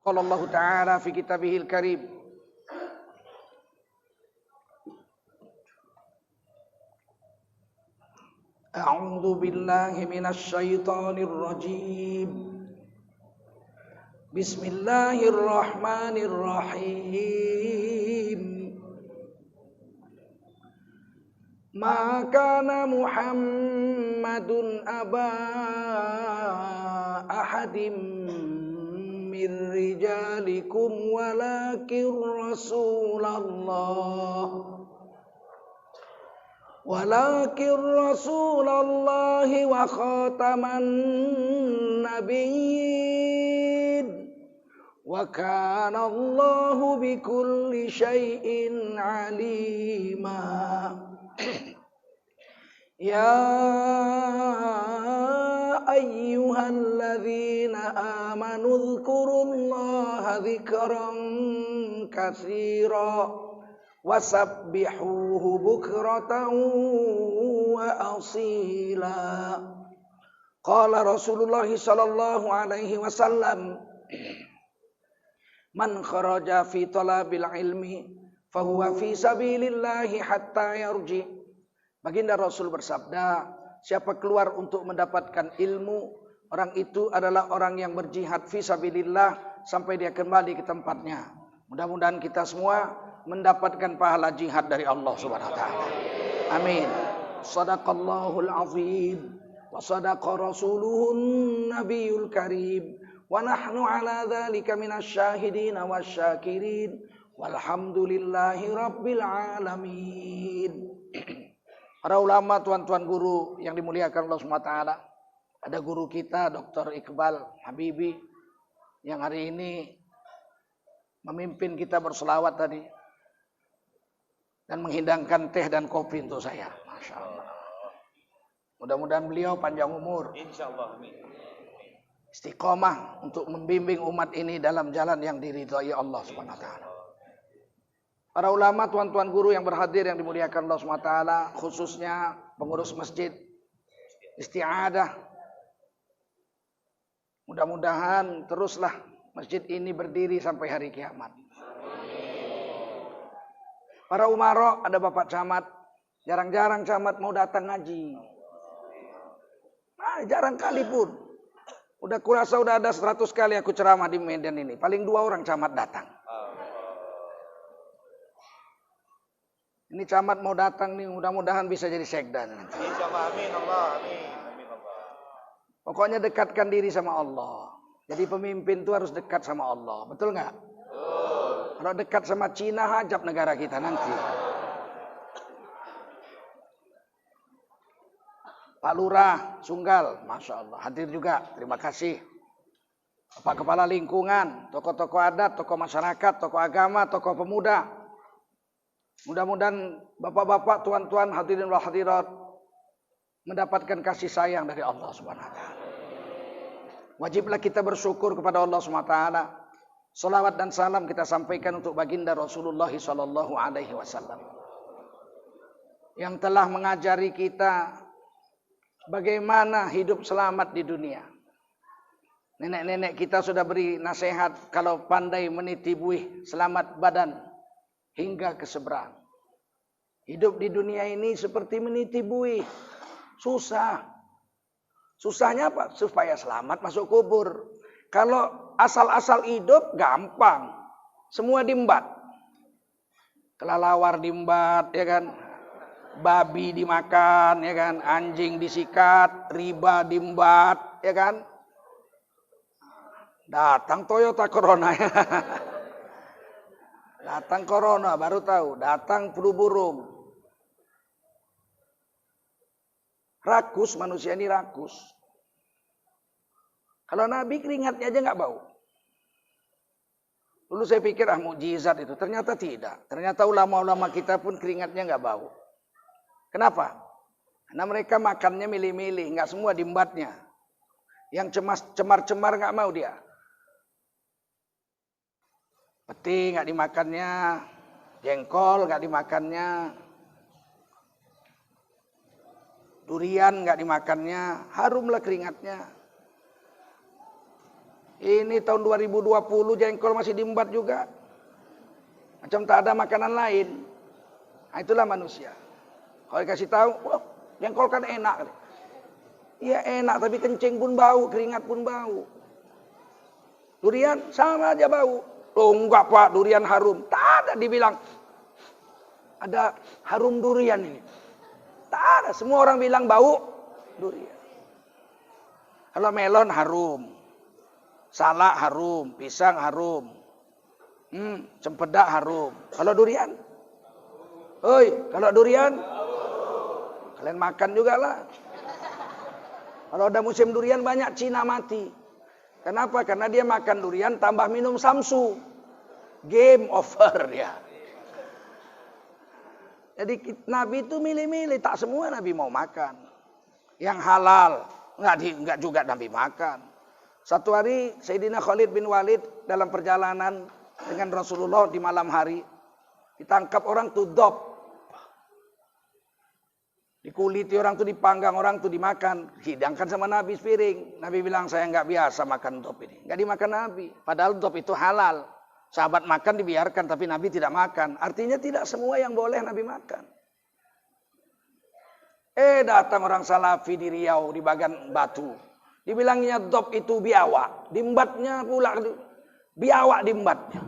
قال الله تعالى في كتابه الكريم أعوذ بالله من الشيطان الرجيم بسم الله الرحمن الرحيم ما كان محمد أبا أحد من رجالكم ولكن رسول الله وخاتم النبيين وكان الله بكل شيء عليما يا أيها الذين آمنوا اذكروا الله ذكرا كثيرا وسبحوه بكرة وأصيلا قال رسول الله صلى الله عليه وسلم من خرج في طلب العلم فهو في سبيل الله حتى يرجع. Baginda Rasul bersabda, siapa keluar untuk mendapatkan ilmu, orang itu adalah orang yang berjihad fi sabilillah sampai dia kembali ke tempatnya. Mudah-mudahan kita semua mendapatkan pahala jihad dari Allah Subhanahu wa taala. Amin. Shadaqallahul azim wa sadaqa rasuluhun nabiyul karim wa nahnu ala dzalika minasyahidin wasyakirin walhamdulillahi rabbil alamin. Para ulama, tuan-tuan guru yang dimuliakan Allah SWT. Ada guru kita Dr. Iqbal Habibi yang hari ini memimpin kita berselawat tadi dan menghidangkan teh dan kopi untuk saya. Masya Allah. Mudah-mudahan beliau panjang umur, Insyaallah, amin. Istiqomah untuk membimbing umat ini dalam jalan yang diridhai Allah SWT. Para ulama, tuan-tuan guru yang berhadir yang dimuliakan Allah SWT, khususnya pengurus masjid Isti'adah. Mudah-mudahan teruslah masjid ini berdiri sampai hari kiamat. Para umaro, ada Bapak Camat, jarang-jarang Camat mau datang ngaji. Jarang kali pun. Udah kurasa udah ada 100 kali aku ceramah di Medan ini, paling 2 orang Camat datang. Ini Camat mau datang nih, mudah-mudahan bisa jadi sekda nanti. Insyaallah, amin Allah, amin. Amin Allah. Pokoknya dekatkan diri sama Allah. Jadi pemimpin itu harus dekat sama Allah, betul nggak? Betul. Kalau dekat sama Cina, hajab negara kita nanti. Pak Lurah, Sunggal, Masya Allah, hadir juga, terima kasih. Pak Kepala Lingkungan, tokoh-tokoh adat, tokoh masyarakat, tokoh agama, tokoh pemuda. Mudah-mudahan bapak-bapak, tuan-tuan, hadirin wal hadirat mendapatkan kasih sayang dari Allah Subhanahu wa taala. Wajiblah kita bersyukur kepada Allah Subhanahu wa taala. Salawat dan salam kita sampaikan untuk baginda Rasulullah sallallahu alaihi wasallam yang telah mengajari kita bagaimana hidup selamat di dunia. Nenek-nenek kita sudah beri nasihat kalau pandai meniti buih selamat badan hingga ke seberang. Hidup di dunia ini seperti meniti buih. Susah. Susahnya apa? Supaya selamat masuk kubur. Kalau asal-asal hidup gampang. Semua diembat. Kelelawar diembat, ya kan? Babi dimakan, ya kan? Anjing disikat, riba diembat, ya kan? Datang Toyota Corona. Datang corona baru tahu, datang flu burung. Rakus, manusia ini rakus. Kalau Nabi keringatnya aja nggak bau. Dulu saya pikir mukjizat itu, ternyata tidak. Ternyata ulama-ulama kita pun keringatnya nggak bau. Kenapa? Karena mereka makannya milih-milih, nggak semua diembatnya. Yang cemar-cemar nggak mau dia. Peti nggak dimakannya, jengkol nggak dimakannya, durian nggak dimakannya, harumlah keringatnya. Ini tahun 2020 jengkol masih diembat juga. Macam tak ada makanan lain. Nah, itulah manusia. Kalau dikasih tahu, wah, jengkol kan enak. Iya enak, tapi kencing pun bau, keringat pun bau. Durian sama aja bau. Oh enggak Pak, durian harum. Tak ada dibilang ada harum durian ini. Tak ada, semua orang bilang bau durian. Kalau melon harum, salak harum, pisang harum, cempedak harum. Kalau durian? Kalau durian? Kalian makan juga lah. Kalau ada musim durian banyak Cina mati. Kenapa? Karena dia makan durian tambah minum samsu. Game over ya. Jadi Nabi itu milih-milih, tak semua Nabi mau makan. Yang halal, enggak juga Nabi makan. Satu hari Sayyidina Khalid bin Walid dalam perjalanan dengan Rasulullah di malam hari, ditangkap orang tuh dob. Dikuliti orang tuh, dipanggang orang tuh, dimakan. Hidangkan sama Nabi sepiring. Nabi bilang, saya enggak biasa makan dob ini. Enggak dimakan Nabi. Padahal dob itu halal. Sahabat makan dibiarkan, tapi Nabi tidak makan. Artinya tidak semua yang boleh Nabi makan. Datang orang Salafi di Riau, di Bagan Batu. Dibilangnya dob itu biawak. Dimbatnya pula, biawak dimbatnya.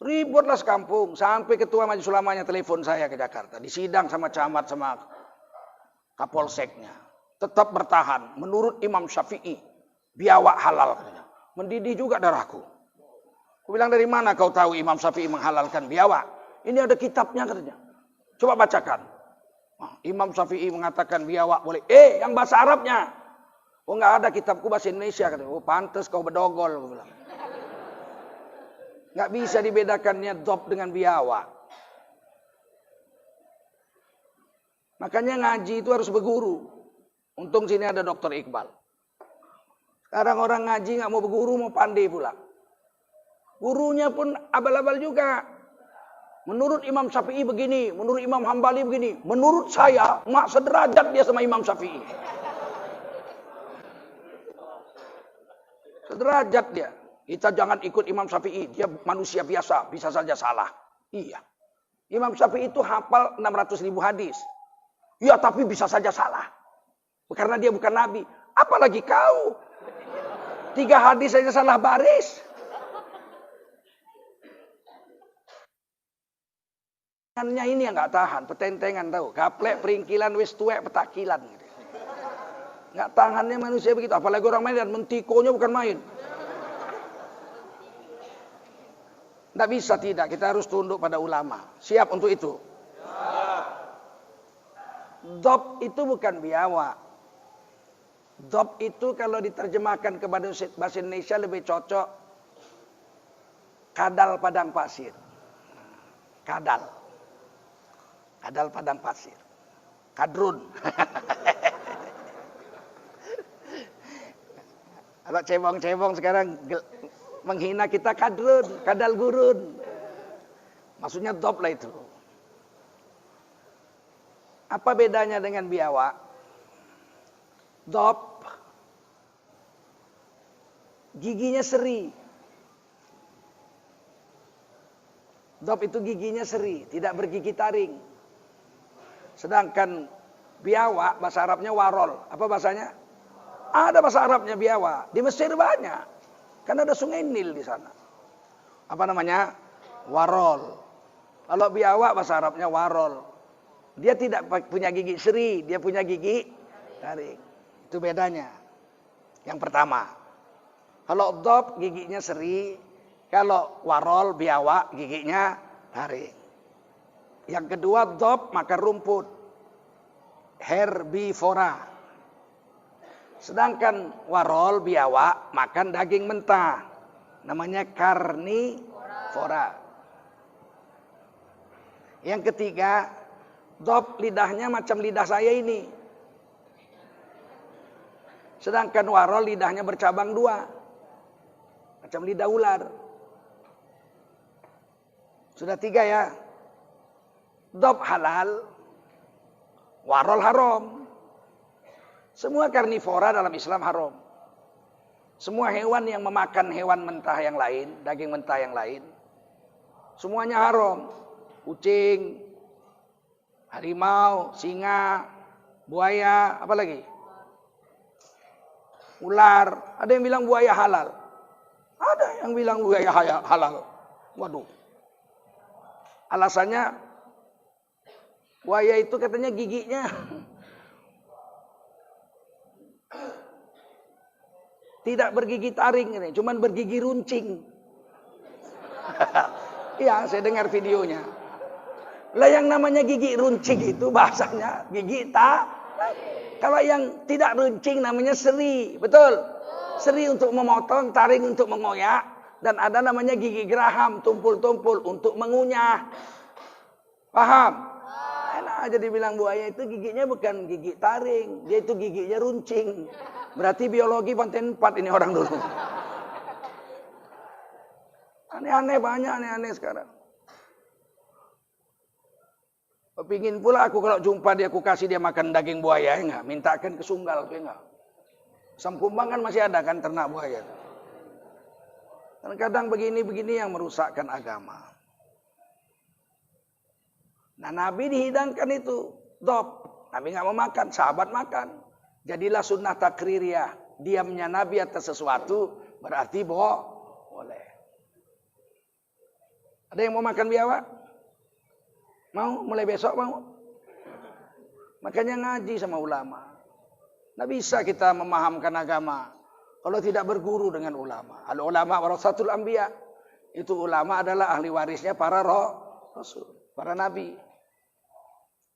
Ributlah sekampung. Sampai ketua majelis ulamanya telepon saya ke Jakarta. Disidang sama camat, sama kapolseknya. Tetap bertahan. Menurut Imam Syafi'i, biawak halal. Mendidih juga darahku. Aku bilang, dari mana kau tahu Imam Syafi'i menghalalkan biawak? Ini ada kitabnya katanya. Coba bacakan. Imam Syafi'i mengatakan biawak boleh. Yang bahasa Arabnya. Oh enggak ada, kitabku bahasa Indonesia katanya. Oh pantas kau bedogol, aku bilang. Enggak bisa dibedakannya dob dengan biawak. Makanya ngaji itu harus berguru. Untung sini ada Dr. Iqbal. Sekarang orang ngaji enggak mau berguru, mau pandai pula. Gurunya pun abal-abal juga. Menurut Imam Syafi'i begini, menurut Imam Hambali begini. Menurut saya, sederajat dia sama Imam Syafi'i. Sederajat dia. Kita jangan ikut Imam Syafi'i, dia manusia biasa, bisa saja salah. Iya. Imam Syafi'i itu hafal 600.000 hadis. Ya, tapi bisa saja salah. Karena dia bukan Nabi. Apalagi kau. 3 hadis saja salah baris. Ini yang nggak tahan, petentengan tahu, gaplek peringkilan wis tuwek petakilan. Nggak tahannya manusia begitu, apalagi orang main dan mentikonya bukan main. Nggak bisa tidak, kita harus tunduk pada ulama. Siap untuk itu? Dob itu bukan biawak. Dob itu kalau diterjemahkan ke bahasa Indonesia lebih cocok kadal padang pasir. Kadal padang pasir. Kadrun. Kalau cebong-cebong sekarang menghina kita kadrun, kadal gurun. Maksudnya dob lah itu. Apa bedanya dengan biawak? Dob giginya seri. Dob itu giginya seri, tidak bergigi taring. Sedangkan biawak bahasa Arabnya warol. Apa bahasanya? Ada bahasa Arabnya biawak. Di Mesir banyak. Karena ada sungai Nil di sana. Apa namanya? Warol. Kalau biawak bahasa Arabnya warol. Dia tidak punya gigi seri, dia punya gigi taring. Itu bedanya. Yang pertama. Kalau dob giginya seri, kalau warol biawak giginya taring. Yang kedua, dob makan rumput. Herbivora. Sedangkan warol biawak makan daging mentah. Namanya karnivora. Yang ketiga, dob lidahnya macam lidah saya ini. Sedangkan warol lidahnya bercabang 2. Macam lidah ular. Sudah 3 ya. Dob halal, warol haram. Semua karnivora dalam Islam haram. Semua hewan yang memakan hewan mentah yang lain, daging mentah yang lain, semuanya haram. Kucing, harimau, singa, buaya, apa lagi? Ular. Ada yang bilang buaya halal. Ada yang bilang buaya halal. Waduh. Alasannya buaya itu katanya giginya tidak bergigi taring ini, cuman bergigi runcing. Iya, saya dengar videonya. Lah yang namanya gigi runcing itu bahasanya gigi kalau yang tidak runcing namanya seri, betul? Seri untuk memotong, taring untuk mengoyak, dan ada namanya gigi geraham, tumpul-tumpul untuk mengunyah. Paham? Enak aja dibilang buaya itu giginya bukan gigi taring, dia itu giginya runcing. Berarti biologi Panten 4 ini orang dulu. Aneh-aneh, banyak aneh-aneh sekarang. Kepingin pula aku kalau jumpa dia, aku kasih dia makan daging buaya, ya enggak? Mintakan ke Sunggal, ya enggak? Samkumbang kan masih ada kan ternak buaya. Dan kadang begini-begini yang merusakkan agama. Nah, Nabi dihidangkan itu dop. Nabi nggak mau makan, sahabat makan. Jadilah sunnah takririyah. Diamnya Nabi atas sesuatu berarti boleh. Ada yang mau makan biawak? Mau? Mulai besok mau? Makanya ngaji sama ulama. Nggak bisa kita memahamkan agama kalau tidak berguru dengan ulama. Al ulama warasatul anbiya. Itu ulama adalah ahli warisnya para rasul, para nabi.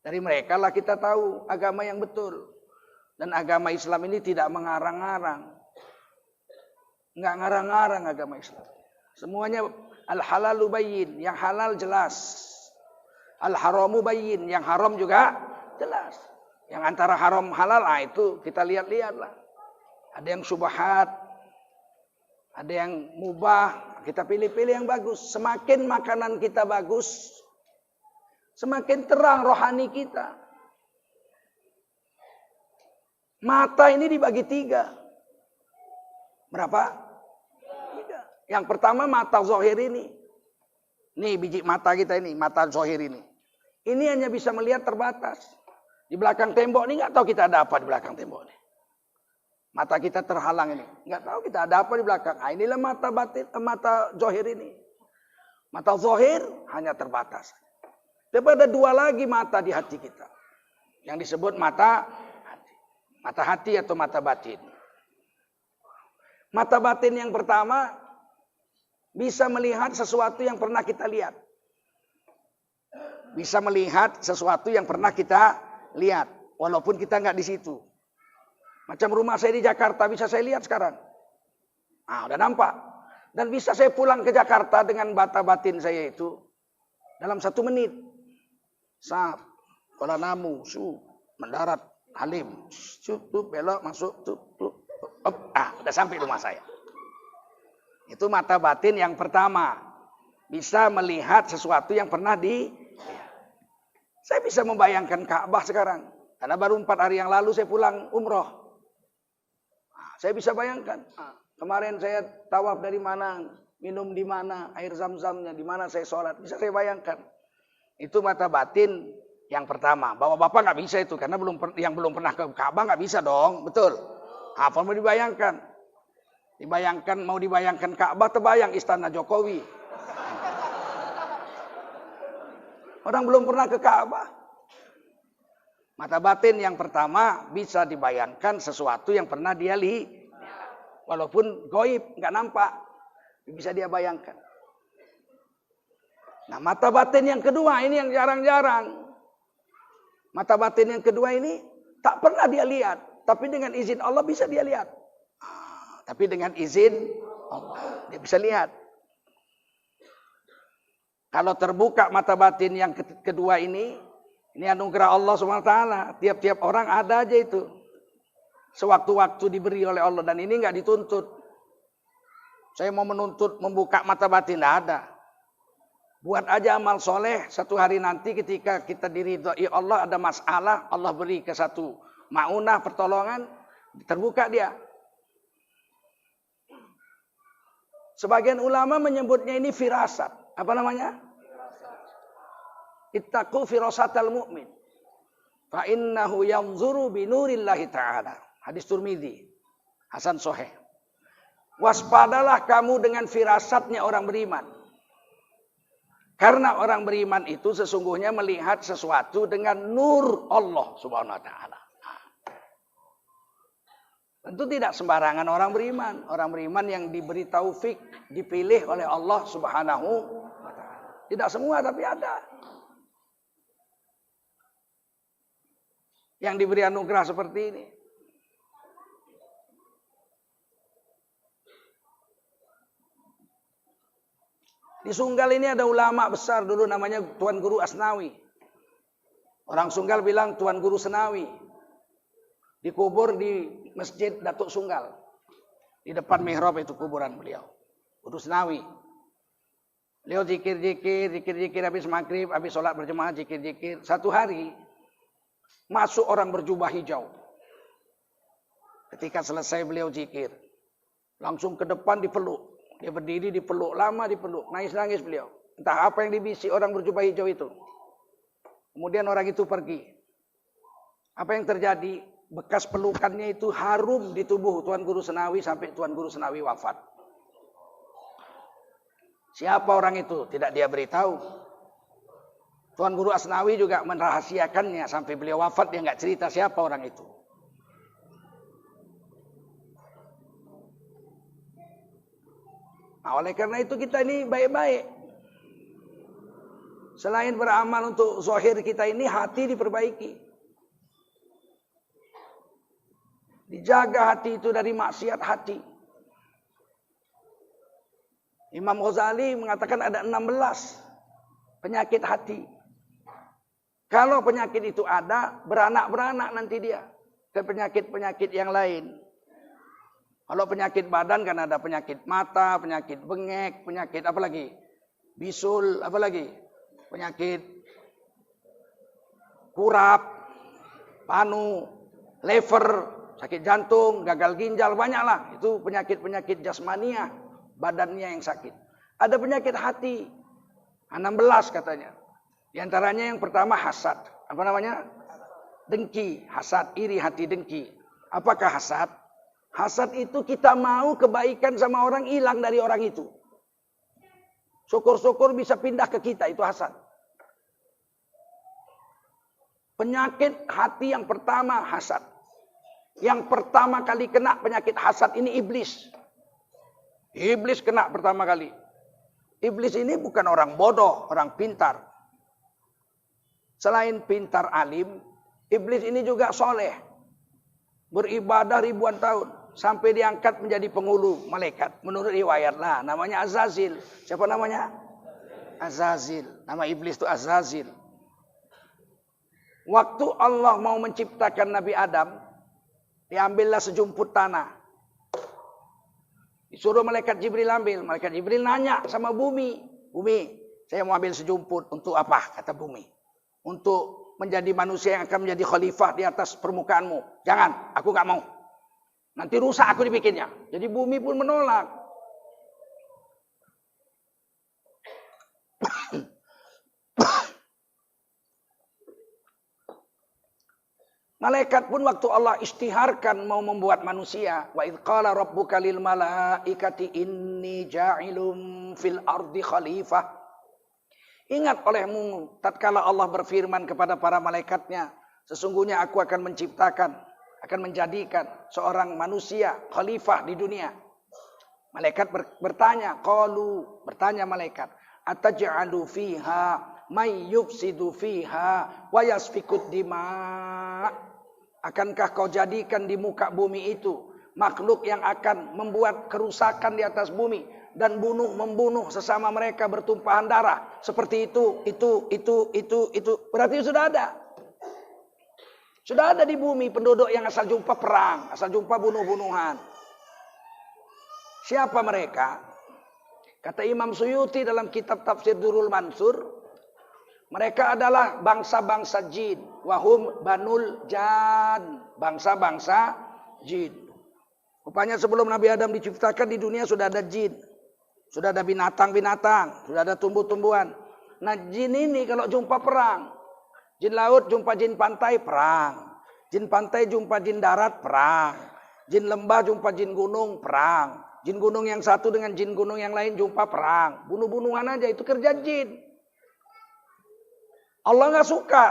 Dari mereka lah kita tahu agama yang betul. Dan agama Islam ini tidak mengarang-arang. Enggak ngarang-ngarang agama Islam. Semuanya al-halalu bayyin, yang halal jelas. Al-haramu bayyin, yang haram juga jelas. Yang antara haram halal, itu kita lihat-lihat lah. Ada yang syubhat, ada yang mubah, kita pilih-pilih yang bagus. Semakin makanan kita bagus, semakin terang rohani kita. Mata ini dibagi 3. Berapa? 3. Yang pertama mata zahir ini. Nih biji mata kita ini, mata zahir ini. Ini hanya bisa melihat terbatas. Di belakang tembok ini nggak tahu kita ada apa di belakang tembok ini. Mata kita terhalang ini, nggak tahu kita ada apa di belakang. Nah, inilah mata batin, mata zahir ini. Mata zahir hanya terbatas. Tapi ada 2 lagi mata di hati kita, yang disebut mata hati atau mata batin. Mata batin yang pertama bisa melihat sesuatu yang pernah kita lihat. Bisa melihat sesuatu yang pernah kita lihat, walaupun kita nggak di situ. Macam rumah saya di Jakarta bisa saya lihat sekarang. Udah nampak. Dan bisa saya pulang ke Jakarta dengan mata batin saya itu dalam 1 menit. Sap, Kuala Namu, mendarat, Halim, belok masuk, udah sampai rumah saya. Itu mata batin yang pertama, bisa melihat sesuatu yang pernah Saya bisa membayangkan Ka'bah sekarang, karena baru 4 hari yang lalu saya pulang umroh. Saya bisa bayangkan, kemarin saya tawaf dari mana, minum di mana, air zam-zamnya, di mana saya sholat, bisa saya bayangkan. Itu mata batin yang pertama. Bapak-bapak nggak bisa itu, karena yang belum pernah ke Ka'bah nggak bisa dong, betul? Apa mau dibayangkan? Mau dibayangkan Ka'bah, terbayang istana Jokowi. Orang belum pernah ke Ka'bah. Mata batin yang pertama bisa dibayangkan sesuatu yang pernah dia lihat. Walaupun goib, nggak nampak. Bisa dia bayangkan. Nah, mata batin yang kedua ini yang jarang-jarang. Mata batin yang kedua ini tak pernah dia lihat. Tapi dengan izin Allah bisa dia lihat. Tapi dengan izin Allah dia bisa lihat. Kalau terbuka mata batin yang kedua ini anugerah Allah SWT. Tiap-tiap orang ada aja itu. Sewaktu-waktu diberi oleh Allah. Dan ini nggak dituntut. Saya mau menuntut membuka mata batin, nggak ada. Buat aja amal soleh. Satu hari nanti ketika kita diridhoi Allah, ada masalah, Allah beri ke satu maunah, pertolongan, terbuka dia. Sebagian ulama menyebutnya ini firasat. Apa namanya? Ittaqu firasatal mu'min. Fa innahu yanzuru binurillahi ta'ala. Hadis Tirmidzi. Hasan Sahih. Waspadalah kamu dengan firasatnya orang beriman. Karena orang beriman itu sesungguhnya melihat sesuatu dengan nur Allah Subhanahu wa taala. Tentu tidak sembarangan orang beriman. Orang beriman yang diberi taufik, dipilih oleh Allah Subhanahu wa taala. Tidak semua tapi ada. Yang diberi anugerah seperti ini. Di Sunggal ini ada ulama besar dulu namanya Tuan Guru Asnawi. Orang Sunggal bilang Tuan Guru Senawi. Dikubur di Masjid Datuk Sunggal. Di depan mihrab itu kuburan beliau. Guru Senawi. Beliau zikir habis maghrib, habis sholat berjemaah zikir. Satu hari masuk orang berjubah hijau. Ketika selesai beliau zikir, langsung ke depan dipeluk. Dia berdiri dipeluk, lama dipeluk, nangis beliau. Entah apa yang dibisik orang berjubah hijau itu. Kemudian orang itu pergi. Apa yang terjadi? Bekas pelukannya itu harum di tubuh Tuan Guru Senawi sampai Tuan Guru Senawi wafat. Siapa orang itu? Tidak dia beritahu. Tuan Guru Asnawi juga merahasiakannya sampai beliau wafat dia nggak cerita siapa orang itu. Nah, oleh karena itu kita ini baik-baik. Selain beramal untuk zahir kita ini, hati diperbaiki. Dijaga hati itu dari maksiat hati. Imam Ghazali mengatakan ada 16 penyakit hati. Kalau penyakit itu ada, beranak-beranak nanti dia ke penyakit-penyakit yang lain. Kalau penyakit badan kan ada penyakit mata, penyakit bengek, penyakit apa lagi? Bisul, apa lagi? Penyakit kurap, panu, lever, sakit jantung, gagal ginjal, banyaklah. Itu penyakit-penyakit jasmania, badannya yang sakit. Ada penyakit hati, 16 katanya. Di antaranya yang pertama hasad. Apa namanya? Dengki, hasad, iri hati, dengki. Apakah hasad? Hasad itu kita mau kebaikan sama orang hilang dari orang itu. Syukur-syukur bisa pindah ke kita, itu hasad. Penyakit hati yang pertama hasad. Yang pertama kali kena penyakit hasad ini iblis. Iblis kena pertama kali. Iblis ini bukan orang bodoh, orang pintar. Selain pintar alim, iblis ini juga soleh. Beribadah ribuan tahun. Sampai diangkat menjadi penghulu malaikat. Menurut riwayat lah, namanya Azazil. Siapa namanya? Azazil. Nama iblis itu Azazil. Waktu Allah mau menciptakan Nabi Adam, diambillah sejumput tanah. Disuruh malaikat Jibril ambil. Malaikat Jibril nanya sama bumi. Bumi, saya mau ambil sejumput. Untuk apa? Kata bumi. Untuk menjadi manusia yang akan menjadi khalifah di atas permukaanmu. Jangan, aku gak mau. Nanti rusak aku dibikinnya. Jadi bumi pun menolak. Malaikat pun waktu Allah istiharkan mau membuat manusia. Wa idh qala rabbuka lil malaikati inni ja'ilum fil ardi khalifah. Ingat olehmu tatkala Allah berfirman kepada para malaikatnya. Sesungguhnya aku akan menciptakan, akan menjadikan seorang manusia khalifah di dunia. Malaikat bertanya, bertanya malaikat, ataj'alu fiha may yufsidu fiha wa yasfikud dima. Akankah kau jadikan di muka bumi itu makhluk yang akan membuat kerusakan di atas bumi dan membunuh sesama mereka bertumpahan darah seperti itu. Berarti sudah ada. Sudah ada di bumi penduduk yang asal jumpa perang, asal jumpa bunuh-bunuhan. Siapa mereka? Kata Imam Suyuti dalam kitab Tafsir Durrul Mansur, mereka adalah bangsa-bangsa jin. Wahum banul jan. Bangsa-bangsa jin. Rupanya sebelum Nabi Adam diciptakan di dunia sudah ada jin. Sudah ada binatang-binatang, sudah ada tumbuh-tumbuhan. Nah jin ini kalau jumpa perang. Jin laut jumpa jin pantai, perang. Jin pantai jumpa jin darat, perang. Jin lembah jumpa jin gunung, perang. Jin gunung yang satu dengan jin gunung yang lain jumpa perang. Bunuh-bunuhan aja, itu kerja jin. Allah nggak suka.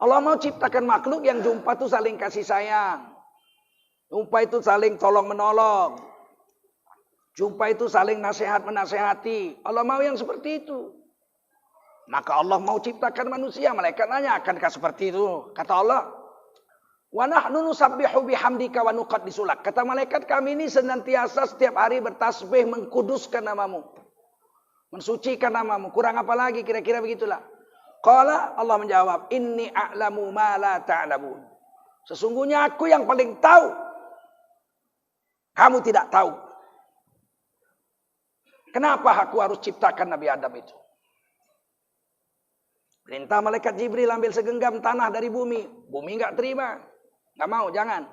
Allah mau ciptakan makhluk yang jumpa tuh saling kasih sayang. Jumpa itu saling tolong menolong. Jumpa itu saling nasihat menasehati. Allah mau yang seperti itu. Maka Allah mau ciptakan manusia. Malaikat nanya, akankah seperti itu? Kata Allah, wa nahnu nusabbihu bihamdika wa nuqaddisu lak. Kata malaikat, kami ini senantiasa setiap hari bertasbih mengkuduskan namamu. Mensucikan namamu. Kurang apa lagi? Kira-kira begitulah. Qala, Allah menjawab, inni a'lamu ma la ta'lamun. Sesungguhnya aku yang paling tahu. Kamu tidak tahu. Kenapa aku harus ciptakan Nabi Adam itu? Perintah malaikat Jibril ambil segenggam tanah dari bumi. Bumi enggak terima. Enggak mau, jangan.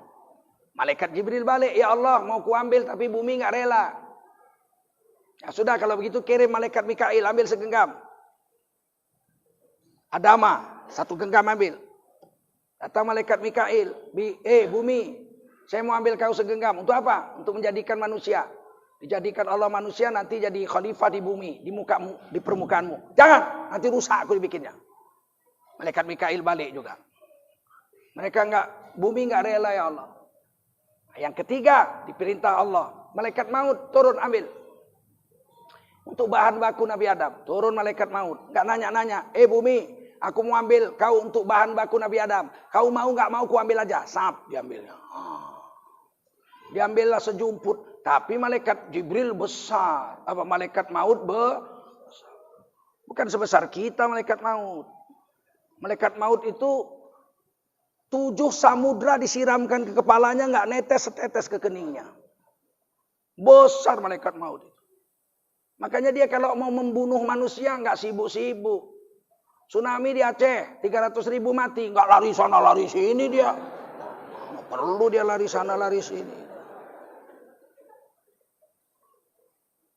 Malaikat Jibril balik, ya Allah mau kuambil tapi bumi enggak rela. Ya sudah kalau begitu kirim malaikat Mikail ambil segenggam. Adama, satu genggam ambil. Datang malaikat Mikail, bumi, saya mau ambil kau segenggam. Untuk apa? Untuk menjadikan manusia. Dijadikan Allah manusia nanti jadi khalifah di bumi, di mukamu, di permukaanmu. Jangan, nanti rusak aku dibikinnya. Malaikat Mikail balik juga. Mereka bumi enggak rela ya Allah. Yang ketiga, diperintah Allah. Malaikat maut turun ambil. Untuk bahan baku Nabi Adam. Turun malaikat maut. Enggak nanya-nanya. Bumi, aku mau ambil kau untuk bahan baku Nabi Adam. Kau mau enggak mau ku ambil aja. Sap, diambilnya. Diambillah sejumput. Tapi malaikat Jibril besar. Malaikat maut besar. Bukan sebesar kita malaikat maut. Malaikat maut itu 7 samudra disiramkan ke kepalanya, nggak netes setetes ke keningnya. Besar malaikat maut itu. Makanya dia kalau mau membunuh manusia nggak sibuk-sibuk. Tsunami di Aceh 300.000 mati, nggak lari sana lari sini dia. Nggak perlu dia lari sana lari sini.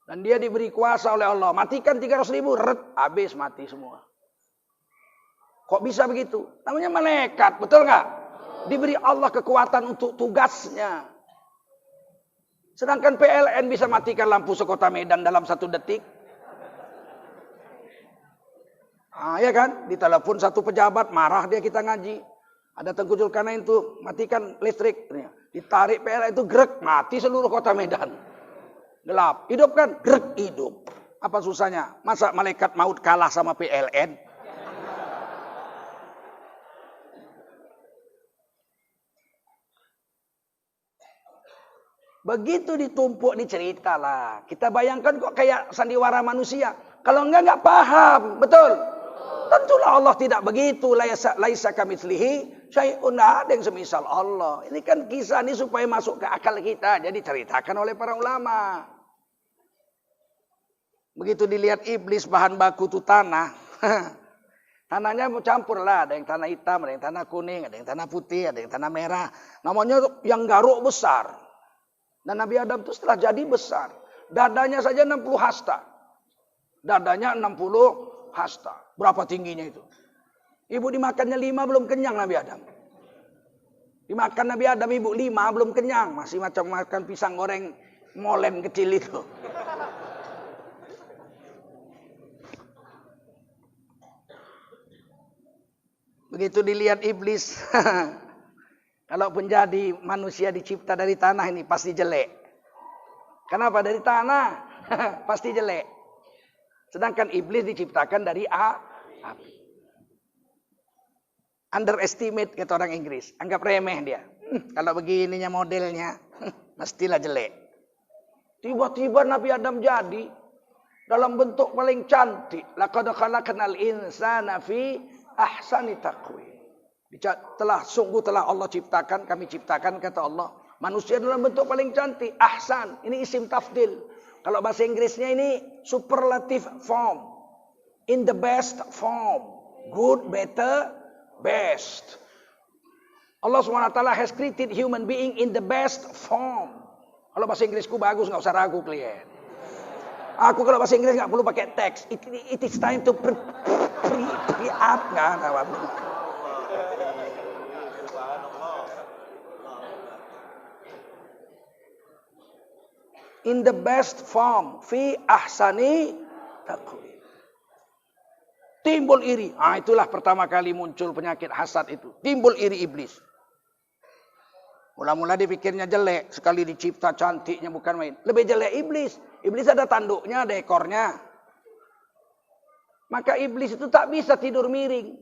Dan dia diberi kuasa oleh Allah. Matikan 300.000, habis mati semua. Kok bisa begitu? Namanya malaikat, betul nggak? Diberi Allah kekuatan untuk tugasnya. Sedangkan PLN bisa matikan lampu sekota Medan dalam 1 detik. Ya kan? Ditelepon satu pejabat, marah dia kita ngaji. Ada Tengku Zulkarnain itu, matikan listrik. Ditarik PLN itu, grek, mati seluruh kota Medan. Gelap, hidup kan? Grek, hidup. Apa susahnya? Masa malaikat maut kalah sama PLN? Begitu ditumpuk dicerita lah. Kita bayangkan kok kayak sandiwara manusia. Kalau enggak paham. Betul? Tentulah Allah tidak begitu. Laisa kamitslihi syai'un, ada yang semisal Allah. Ini kan kisah ini supaya masuk ke akal kita. Jadi ceritakan oleh para ulama. Begitu dilihat iblis bahan baku itu tanah. Tanahnya mau campur lah. Ada yang tanah hitam, ada yang tanah kuning, ada yang tanah putih, ada yang tanah merah. Namanya yang garuk besar. Dan Nabi Adam itu setelah jadi besar. Dadanya saja 60 hasta. Dadanya 60 hasta. Berapa tingginya itu? Ibu dimakannya 5 belum kenyang Nabi Adam. Dimakan Nabi Adam ibu 5 belum kenyang. Masih macam makan pisang goreng molen kecil itu. Begitu dilihat iblis. Kalau penjadi manusia dicipta dari tanah ini pasti jelek. Kenapa? Dari tanah pasti jelek. Sedangkan iblis diciptakan dari api. Underestimate kata orang Inggris. Anggap remeh dia. Kalau begininya modelnya mestilah jelek. Tiba-tiba Nabi Adam jadi dalam bentuk paling cantik. Laqad khalaqnal insana fi ahsani taqwim. Sungguh telah Allah ciptakan, kami ciptakan kata Allah. Manusia dalam bentuk paling cantik. Ahsan, ini isim tafdil. Kalau bahasa Inggrisnya ini superlative form. In the best form. Good, better, best. Allah SWT has created human being in the best form. Kalau bahasa Inggrisku bagus, nggak usah ragu klien. Aku kalau bahasa Inggris nggak perlu pakai teks. It is time to pre up. Nggak perlu. In the best form, fi ahsani taqwim. Timbul iri. Itulah pertama kali muncul penyakit hasad itu. Timbul iri iblis. Mula-mula dipikirnya jelek, sekali dicipta cantiknya bukan main. Lebih jelek iblis. Iblis ada tanduknya, ada ekornya. Maka iblis itu tak bisa tidur miring.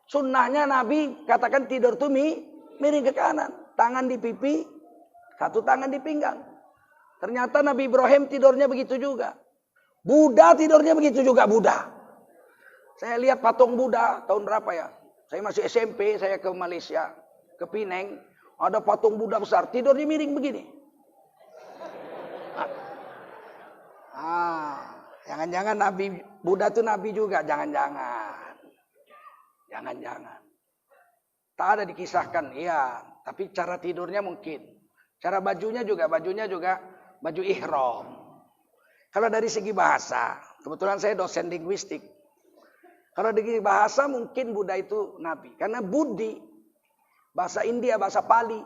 Sunnahnya Nabi katakan tidur tuh miring ke kanan. Tangan di pipi, satu tangan di pinggang. Ternyata Nabi Ibrahim tidurnya begitu juga. Buddha tidurnya begitu juga, Buddha. Saya lihat patung Buddha tahun berapa ya? Saya masih SMP, saya ke Malaysia. Ke Penang, ada patung Buddha besar, tidurnya miring begini. Jangan-jangan Nabi Buddha itu Nabi juga, jangan-jangan. Jangan-jangan. Tak ada dikisahkan, iya, tapi cara tidurnya mungkin. Cara bajunya juga baju ihram. Kalau dari segi bahasa, kebetulan saya dosen linguistik. Kalau dari bahasa mungkin Buddha itu Nabi, karena Budi bahasa India, bahasa Pali.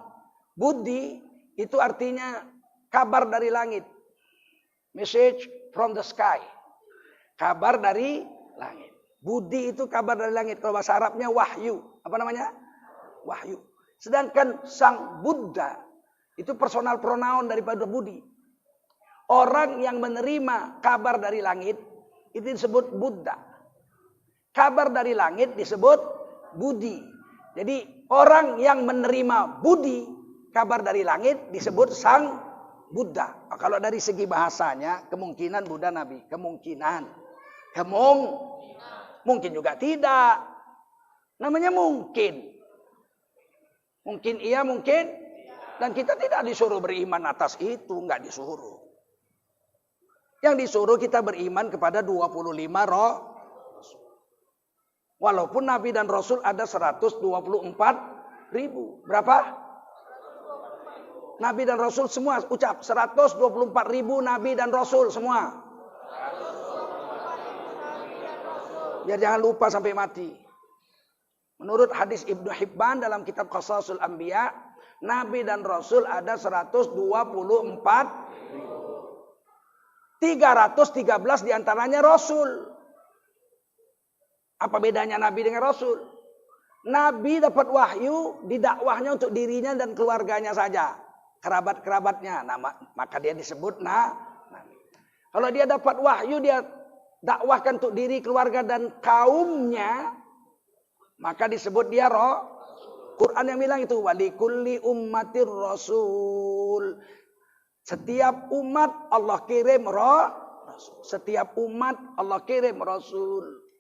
Buddhi itu artinya kabar dari langit. Message from the sky. Kabar dari langit. Buddhi itu kabar dari langit. Kalau bahasa Arabnya wahyu. Apa namanya? Wahyu. Sedangkan sang Buddha itu personal pronoun daripada Buddhi. Orang yang menerima kabar dari langit itu disebut Buddha. Kabar dari langit disebut Buddhi. Jadi orang yang menerima budi, kabar dari langit disebut sang Buddha. Kalau dari segi bahasanya, kemungkinan Buddha Nabi. Kemungkinan. Mungkin juga tidak. Namanya mungkin. Mungkin iya, mungkin. Dan kita tidak disuruh beriman atas itu. Enggak disuruh. Yang disuruh kita beriman kepada 25 roh. Walaupun Nabi dan Rasul ada 124.000. Berapa? Nabi dan Rasul semua ucap 124.000 Nabi dan Rasul semua. Biar jangan lupa sampai mati. Menurut hadis Ibnu Hibban dalam kitab Qasasul Anbiya, Nabi dan Rasul ada 124.000. 313 diantaranya Rasul. Apa bedanya Nabi dengan Rasul? Nabi dapat wahyu, didakwahnya untuk dirinya dan keluarganya saja. Kerabat-kerabatnya. Maka dia disebut Nabi. Kalau dia dapat wahyu, dia dakwahkan untuk diri, keluarga dan kaumnya. Maka disebut dia Quran yang bilang itu. Walikulli ummatir rasul. Setiap umat Allah kirim Rasul. Setiap umat Allah kirim Rasul.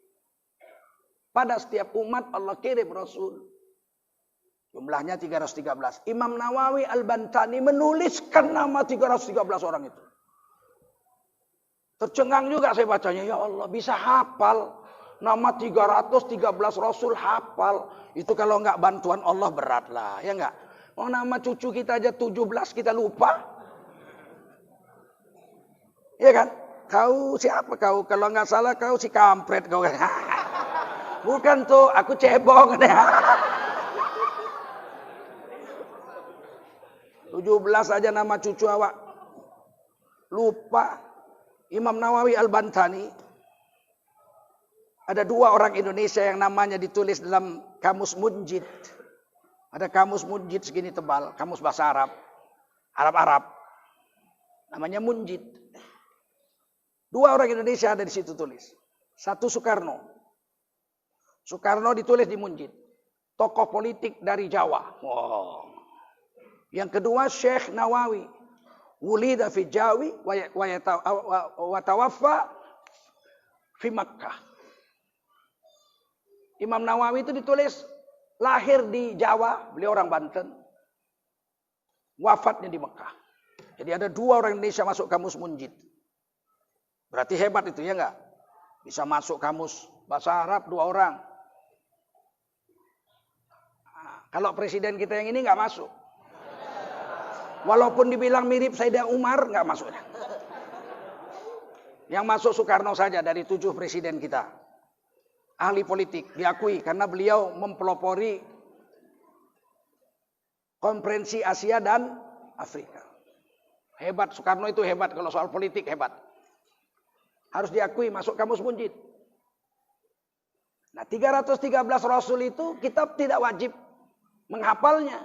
Pada setiap umat Allah kirim Rasul. Jumlahnya 313. Imam Nawawi Al-Bantani menuliskan nama 313 orang itu. Tercengang juga saya bacanya. Ya Allah, bisa hafal. Nama 313 Rasul hafal. Itu kalau enggak bantuan Allah berat lah. Ya enggak? Oh, nama cucu kita aja 17 kita lupa. Ya kan? Kau siapa kau? Kalau enggak salah kau si kampret kau. Bukan tuh, aku cebong. 17 aja nama cucu awak. Lupa. Imam Nawawi Al-Bantani. Ada 2 orang Indonesia yang namanya ditulis dalam kamus Munjid. Ada kamus Munjid segini tebal. Kamus bahasa Arab. Arab-Arab. Namanya Munjid. 2 orang Indonesia ada di situ tulis. Satu Soekarno. Soekarno ditulis di Munjid. Tokoh politik dari Jawa. Wow. Yang kedua Syekh Nawawi. Wulida fi Jawi wa tawaffa fi Makkah. Imam Nawawi itu ditulis lahir di Jawa. Beliau orang Banten. Wafatnya di Mekah. Jadi ada 2 orang Indonesia masuk kamus Munjid. Berarti hebat itu ya enggak? Bisa masuk kamus bahasa Arab 2 orang. Kalau presiden kita yang ini nggak masuk. Walaupun dibilang mirip Sayyidina Umar, nggak masuk. Yang masuk Soekarno saja dari 7 presiden kita. Ahli politik, diakui karena beliau mempelopori konferensi Asia dan Afrika. Hebat, Soekarno itu hebat, kalau soal politik hebat. Harus diakui, masuk kamus Munjid. Nah 313 Rasul itu kita tidak wajib menghafalnya.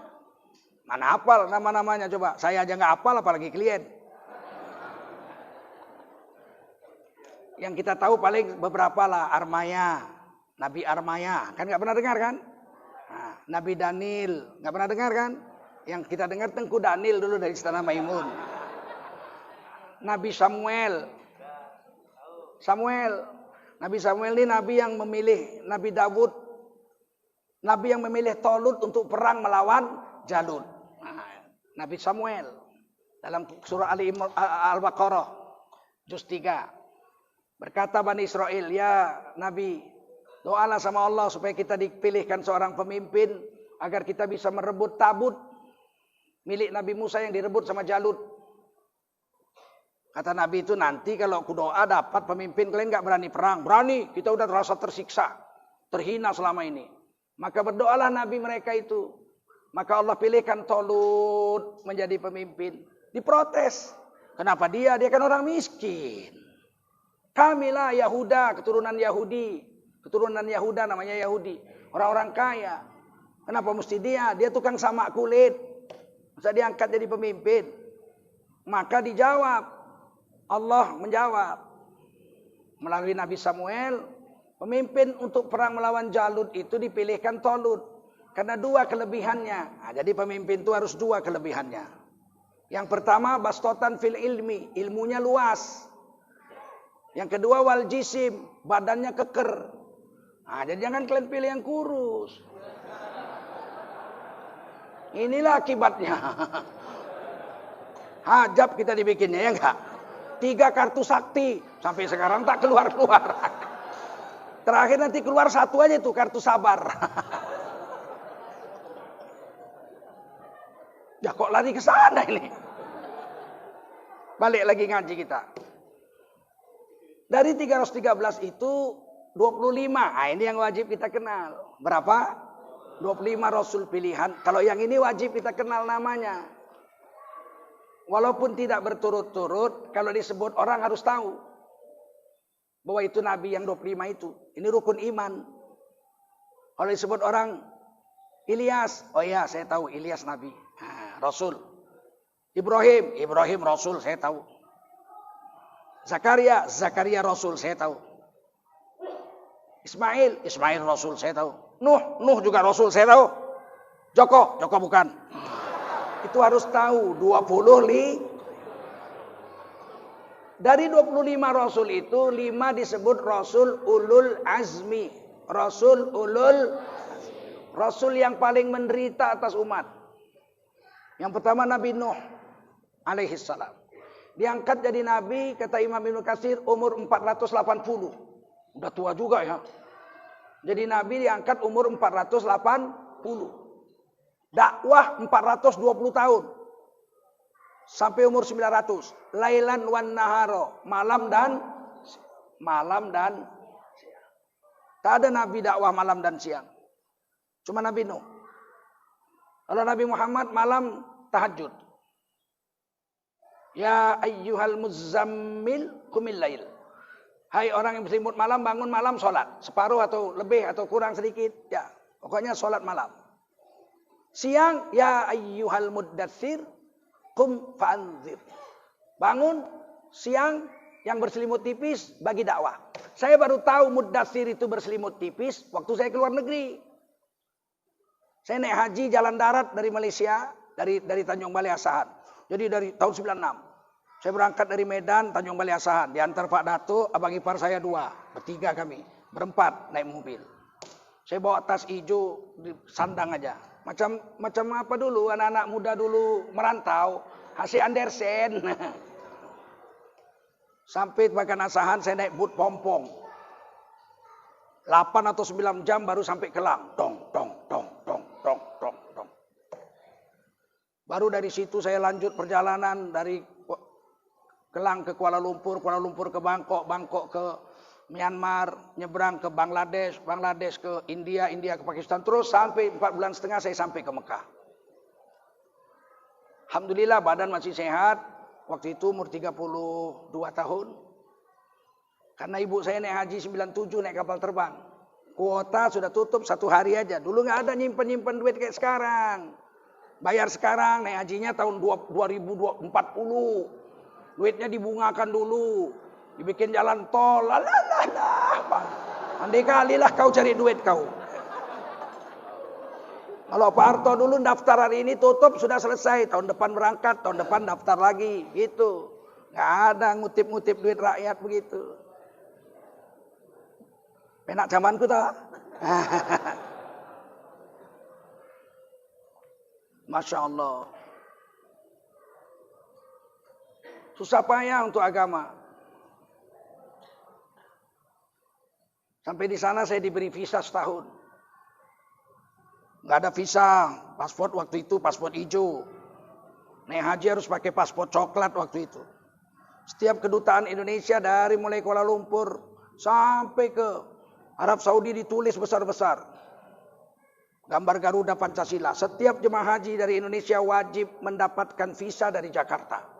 Mana hafal nama-namanya coba, saya aja nggak hafal apalagi klien. Yang kita tahu paling beberapa lah, Armaya, Nabi Armaya, kan nggak pernah dengar kan? Nah, Nabi Daniel, nggak pernah dengar kan? Yang kita dengar Tengku Daniel dulu dari Istana Maimun. Nabi Samuel, Nabi Samuel ini Nabi yang memilih Nabi Dawud, Nabi yang memilih Tolut untuk perang melawan Jalut. Nah, Nabi Samuel dalam surah Al-Baqarah, juz 3. Berkata Bani Israel, ya Nabi, doalah sama Allah supaya kita dipilihkan seorang pemimpin agar kita bisa merebut tabut milik Nabi Musa yang direbut sama Jalut. Kata Nabi itu, nanti kalau aku doa dapat pemimpin, kalian gak berani perang. Berani, kita udah terasa tersiksa, terhina selama ini. Maka berdoalah Nabi mereka itu. Maka Allah pilihkan Tolut menjadi pemimpin. Diprotes. Kenapa dia? Dia kan orang miskin. Kamilah Yahuda, keturunan Yahudi. Keturunan Yahuda namanya Yahudi. Orang-orang kaya. Kenapa mesti dia? Dia tukang samak kulit. Masa diangkat jadi pemimpin? Maka dijawab. Allah menjawab melalui Nabi Samuel, pemimpin untuk perang melawan Jalut itu dipilihkan Tolut karena 2 kelebihannya. Nah, jadi pemimpin itu harus 2 kelebihannya. Yang pertama bastotan fil ilmi, ilmunya luas. Yang kedua wal jisim, badannya keker. Nah, jadi jangan kalian pilih yang kurus. Inilah akibatnya. Hajab kita dibikinnya, ya enggak? 3 kartu sakti sampai sekarang tak keluar-keluar. Terakhir nanti keluar 1 aja tuh kartu sabar. Ya kok lari ke sana ini? Balik lagi ngaji kita. Dari 313 itu 25. Nah, ini yang wajib kita kenal. Berapa? 25 Rasul pilihan. Kalau yang ini wajib kita kenal namanya. Walaupun tidak berturut-turut, kalau disebut orang harus tahu bahwa itu Nabi yang 25 itu. Ini rukun iman. Kalau disebut orang Ilyas, oh ya saya tahu Ilyas Nabi, Rasul. Ibrahim Rasul, saya tahu. Zakaria Rasul, saya tahu. Ismail Rasul, saya tahu. Nuh juga Rasul, saya tahu. Joko bukan. Itu harus tahu 20 dari 25 Rasul itu 5 disebut Rasul Ulul Azmi. Rasul yang paling menderita atas umat. Yang pertama Nabi Nuh alaihi salam. Diangkat jadi Nabi, kata Imam Ibnu Katsir, umur 480. Udah tua juga ya. Jadi Nabi diangkat umur 480. Dakwah 420 tahun. Sampai umur 900. Lailan wan naharo. Malam dan siang. Tak ada Nabi dakwah malam dan siang. Cuma Nabi Nuh. Kalau Nabi Muhammad malam tahajud. Ya ayyuhal muzammil kumil lail. Hai orang yang berselimut malam, bangun malam sholat. Separuh atau lebih atau kurang sedikit. Ya, pokoknya sholat malam. Siang, ya ayyuhal muddatsir, qum fa'anzir. Bangun, siang, yang berselimut tipis, bagi dakwah. Saya baru tahu muddatsir itu berselimut tipis, waktu saya keluar negeri. Saya naik haji jalan darat dari Malaysia, dari Tanjung Balai Asahan. Jadi dari tahun 96. Saya berangkat dari Medan, Tanjung Balai Asahan. Diantar Pak Dato, abang ipar saya 2. Bertiga kami, berempat naik mobil. Saya bawa tas hijau, sandang aja. Macam apa dulu, anak-anak muda dulu merantau. H.C. Andersen. Sampai bahkan Asahan saya naik boot pompong. 8 atau 9 jam baru sampai Kelang. Dong. Baru dari situ saya lanjut perjalanan dari Kelang ke Kuala Lumpur, Kuala Lumpur ke Bangkok, Bangkok ke Myanmar, nyebrang ke Bangladesh, Bangladesh ke India, India ke Pakistan, terus sampai 4,5 bulan saya sampai ke Mekah. Alhamdulillah badan masih sehat, waktu itu umur 32 tahun. Karena ibu saya naik haji 97 naik kapal terbang. Kuota sudah tutup 1 hari aja. Dulu nggak ada nyimpen duit kayak sekarang. Bayar sekarang, naik hajinya tahun 2040. Duitnya dibungakan dulu. Dibikin jalan tol. Andai kalilah kau cari duit kau. Kalau Pak Harto dulu daftar hari ini tutup sudah selesai. Tahun depan berangkat, tahun depan daftar lagi. Gitu. Nggak ada ngutip-ngutip duit rakyat begitu. Penak zamanku tak? Masya Allah. Susah payah untuk agama. Sampai di sana saya diberi visa setahun. Nggak ada visa, paspor waktu itu paspor hijau. Naik haji harus pakai paspor coklat waktu itu. Setiap kedutaan Indonesia dari mulai Kuala Lumpur sampai ke Arab Saudi ditulis besar-besar. Gambar Garuda Pancasila. Setiap jemaah haji dari Indonesia wajib mendapatkan visa dari Jakarta.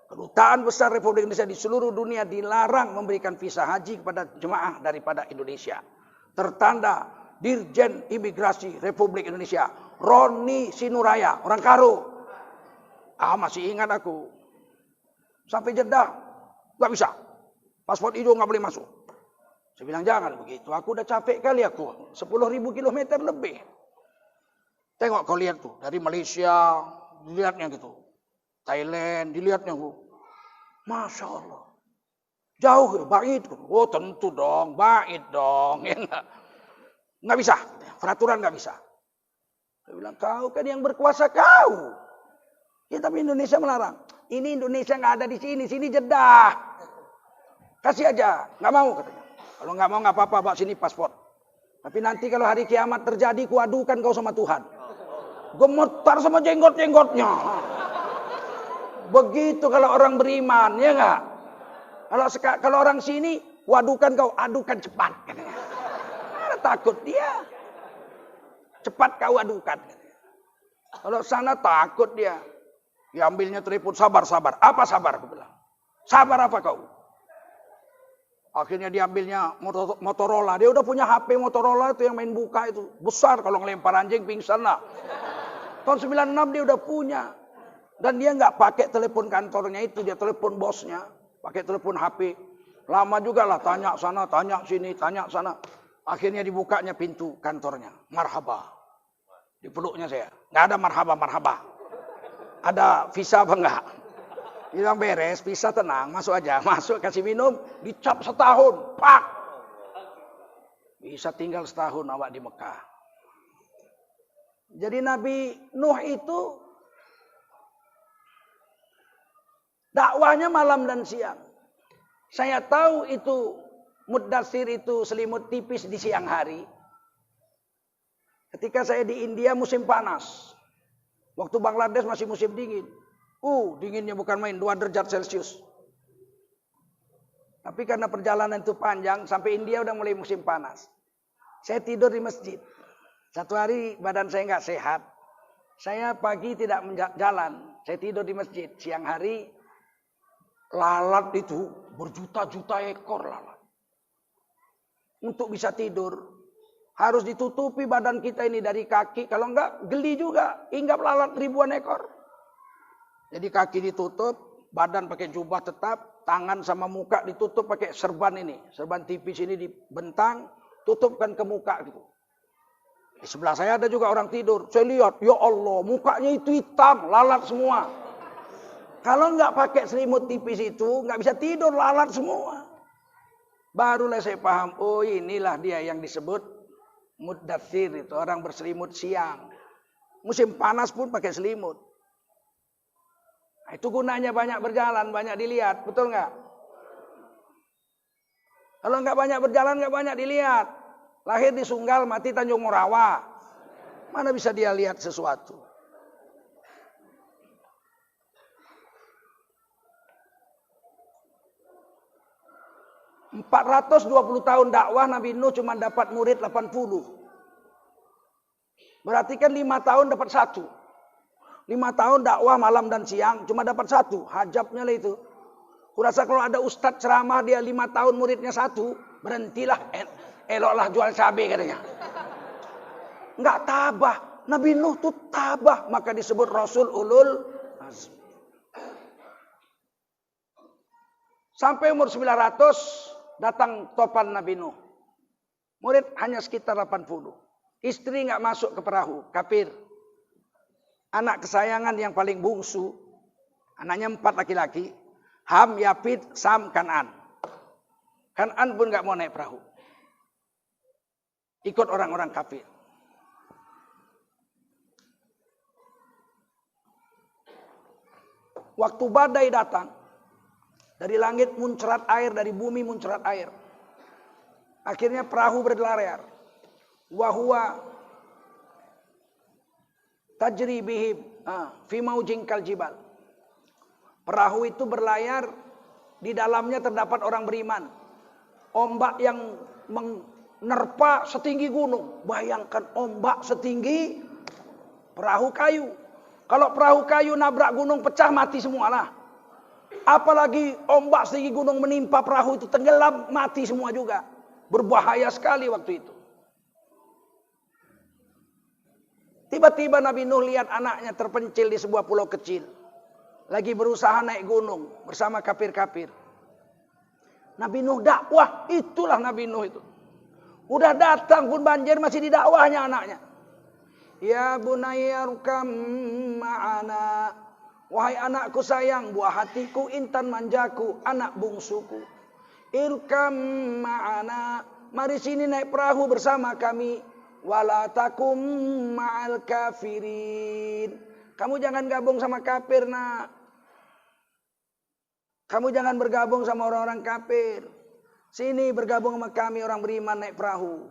Kedutaan besar Republik Indonesia di seluruh dunia dilarang memberikan visa haji kepada jemaah daripada Indonesia. Tertanda Dirjen Imigrasi Republik Indonesia, Roni Sinuraya, orang Karo. Masih ingat aku. Sampai Jeddah, nggak bisa. Paspor hijau nggak boleh masuk. Saya bilang jangan begitu. Aku udah capek kali aku. 10.000 kilometer lebih. Tengok kau lihat tuh. Dari Malaysia, dilihatnya gitu. Thailand, dilihatnya. Masya Allah. Jauh, bait. Oh tentu dong, bait dong. Nggak bisa. Peraturan nggak bisa. Saya bilang, kau kan yang berkuasa kau. Ya tapi Indonesia melarang. Ini Indonesia nggak ada di sini. Sini Jeddah. Kasih aja. Nggak mau katanya. Kalau nggak mau nggak apa-apa, bawa sini paspor. Tapi nanti kalau hari kiamat terjadi, kuadukan kau sama Tuhan. Gemetar sama jenggot-jenggotnya. Begitu kalau orang beriman, ya nggak? Kalau orang sini, wadukan kau, adukan cepat. Takut dia. Cepat kau adukan. Kalau sana takut dia. Diambilnya telepon, sabar. Apa sabar? Aku bilang. Sabar apa kau? Akhirnya diambilnya Motorola. Dia udah punya HP Motorola itu yang main buka itu. Besar kalau ngelempar anjing pingsan lah. Tahun 96 dia udah punya. Dan dia nggak pakai telepon kantornya itu. Dia telepon bosnya. Pakai telepon HP. Lama juga lah. Tanya sana, tanya sini, tanya sana. Akhirnya dibukanya pintu kantornya. Marhaba. Dipeluknya saya. Nggak ada marhaba. Ada visa apa enggak? Bilang beres, visa tenang, masuk aja. Masuk, kasih minum, dicap setahun. Pak! Bisa tinggal setahun awak di Mekah. Jadi Nabi Nuh itu dakwahnya malam dan siang. Saya tahu itu Muddatsir itu selimut tipis di siang hari. Ketika saya di India musim panas. Waktu Bangladesh masih musim dingin. Dinginnya bukan main 2 derajat Celcius. Tapi karena perjalanan itu panjang, sampai India udah mulai musim panas. Saya tidur di masjid. Satu hari badan saya nggak sehat. Saya pagi tidak jalan. Saya tidur di masjid. Siang hari lalat itu berjuta-juta ekor lalat. Untuk bisa tidur harus ditutupi badan kita ini dari kaki. Kalau enggak geli juga. Hinggap lalat ribuan ekor. Jadi kaki ditutup, badan pakai jubah tetap, tangan sama muka ditutup pakai serban ini. Serban tipis ini dibentang, tutupkan ke muka gitu. Di sebelah saya ada juga orang tidur. Saya lihat, ya Allah, mukanya itu hitam, lalat semua. Kalau nggak pakai selimut tipis itu, nggak bisa tidur, lalat semua. Barulah saya paham, inilah dia yang disebut Muddatsir itu, orang berselimut siang. Musim panas pun pakai selimut. Nah, itu gunanya banyak berjalan, banyak dilihat, betul nggak? Kalau nggak banyak berjalan, nggak banyak dilihat. Lahir di Sunggal, mati Tanjung Morawa. Mana bisa dia lihat sesuatu? 420 tahun dakwah Nabi Nuh cuma dapat murid 80. Berarti kan 5 tahun dapat 1. 5 tahun dakwah malam dan siang cuma dapat 1. Hajabnya lah itu. Kurasa kalau ada ustadz ceramah dia 5 tahun muridnya 1, berhentilah, eloklah jual cabai katanya. Enggak tabah. Nabi Nuh tuh tabah, maka disebut Rasul Ulul Azm. Sampai umur 900 datang topan Nabi Nuh. Murid hanya sekitar 80. Istri enggak masuk ke perahu, kafir. Anak kesayangan yang paling bungsu, anaknya 4 laki-laki, Ham, Yafid, Sam, Kan'an. Kan'an pun enggak mau naik perahu. Ikut orang-orang kafir. Waktu badai datang, dari langit muncrat air, dari bumi muncrat air. Akhirnya perahu berlayar. Wahuwa tajri bihim fi maujin kal jibal. Perahu itu berlayar, di dalamnya terdapat orang beriman. Ombak yang menerpa setinggi gunung. Bayangkan ombak setinggi perahu kayu. Kalau perahu kayu nabrak gunung pecah mati semualah. Apalagi ombak setinggi gunung menimpa perahu itu, tenggelam mati semua juga. Berbahaya sekali waktu itu. Tiba-tiba Nabi Nuh lihat anaknya terpencil di sebuah pulau kecil. Lagi berusaha naik gunung bersama kafir-kafir. Nabi Nuh dakwah, itulah Nabi Nuh itu. Udah datang pun banjir masih didakwahnya anaknya. Ya bunayya rukam ma'ana. Wahai anakku sayang, buah hatiku, intan manjaku, anak bungsuku. Irkam ma'ana. Mari sini naik perahu bersama kami. Wala takum ma'al kafirin. Kamu jangan gabung sama kafir, nak. Kamu jangan bergabung sama orang-orang kafir. Sini bergabung sama kami orang beriman naik perahu.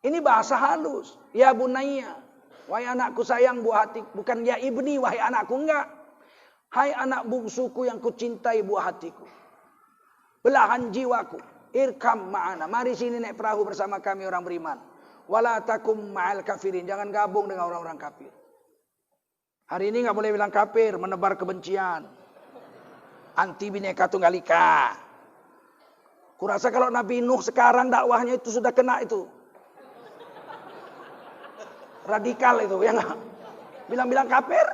Ini bahasa halus. Ya bunayya. Wahai anakku sayang buah hati. Bukan ya ibni, wahai anakku, enggak. Hai anak bungsuku yang kucintai buah hatiku. Belahan jiwaku. Irkam ma'ana. Mari sini naik perahu bersama kami orang beriman. Wala takum ma'al kafirin. Jangan gabung dengan orang-orang kafir. Hari ini enggak boleh bilang kafir, menebar kebencian. Anti Bhinneka Tunggal Ika. Kurasa kalau Nabi Nuh sekarang dakwahnya itu sudah kena itu. Radikal itu, ya enggak? Bilang-bilang kafir.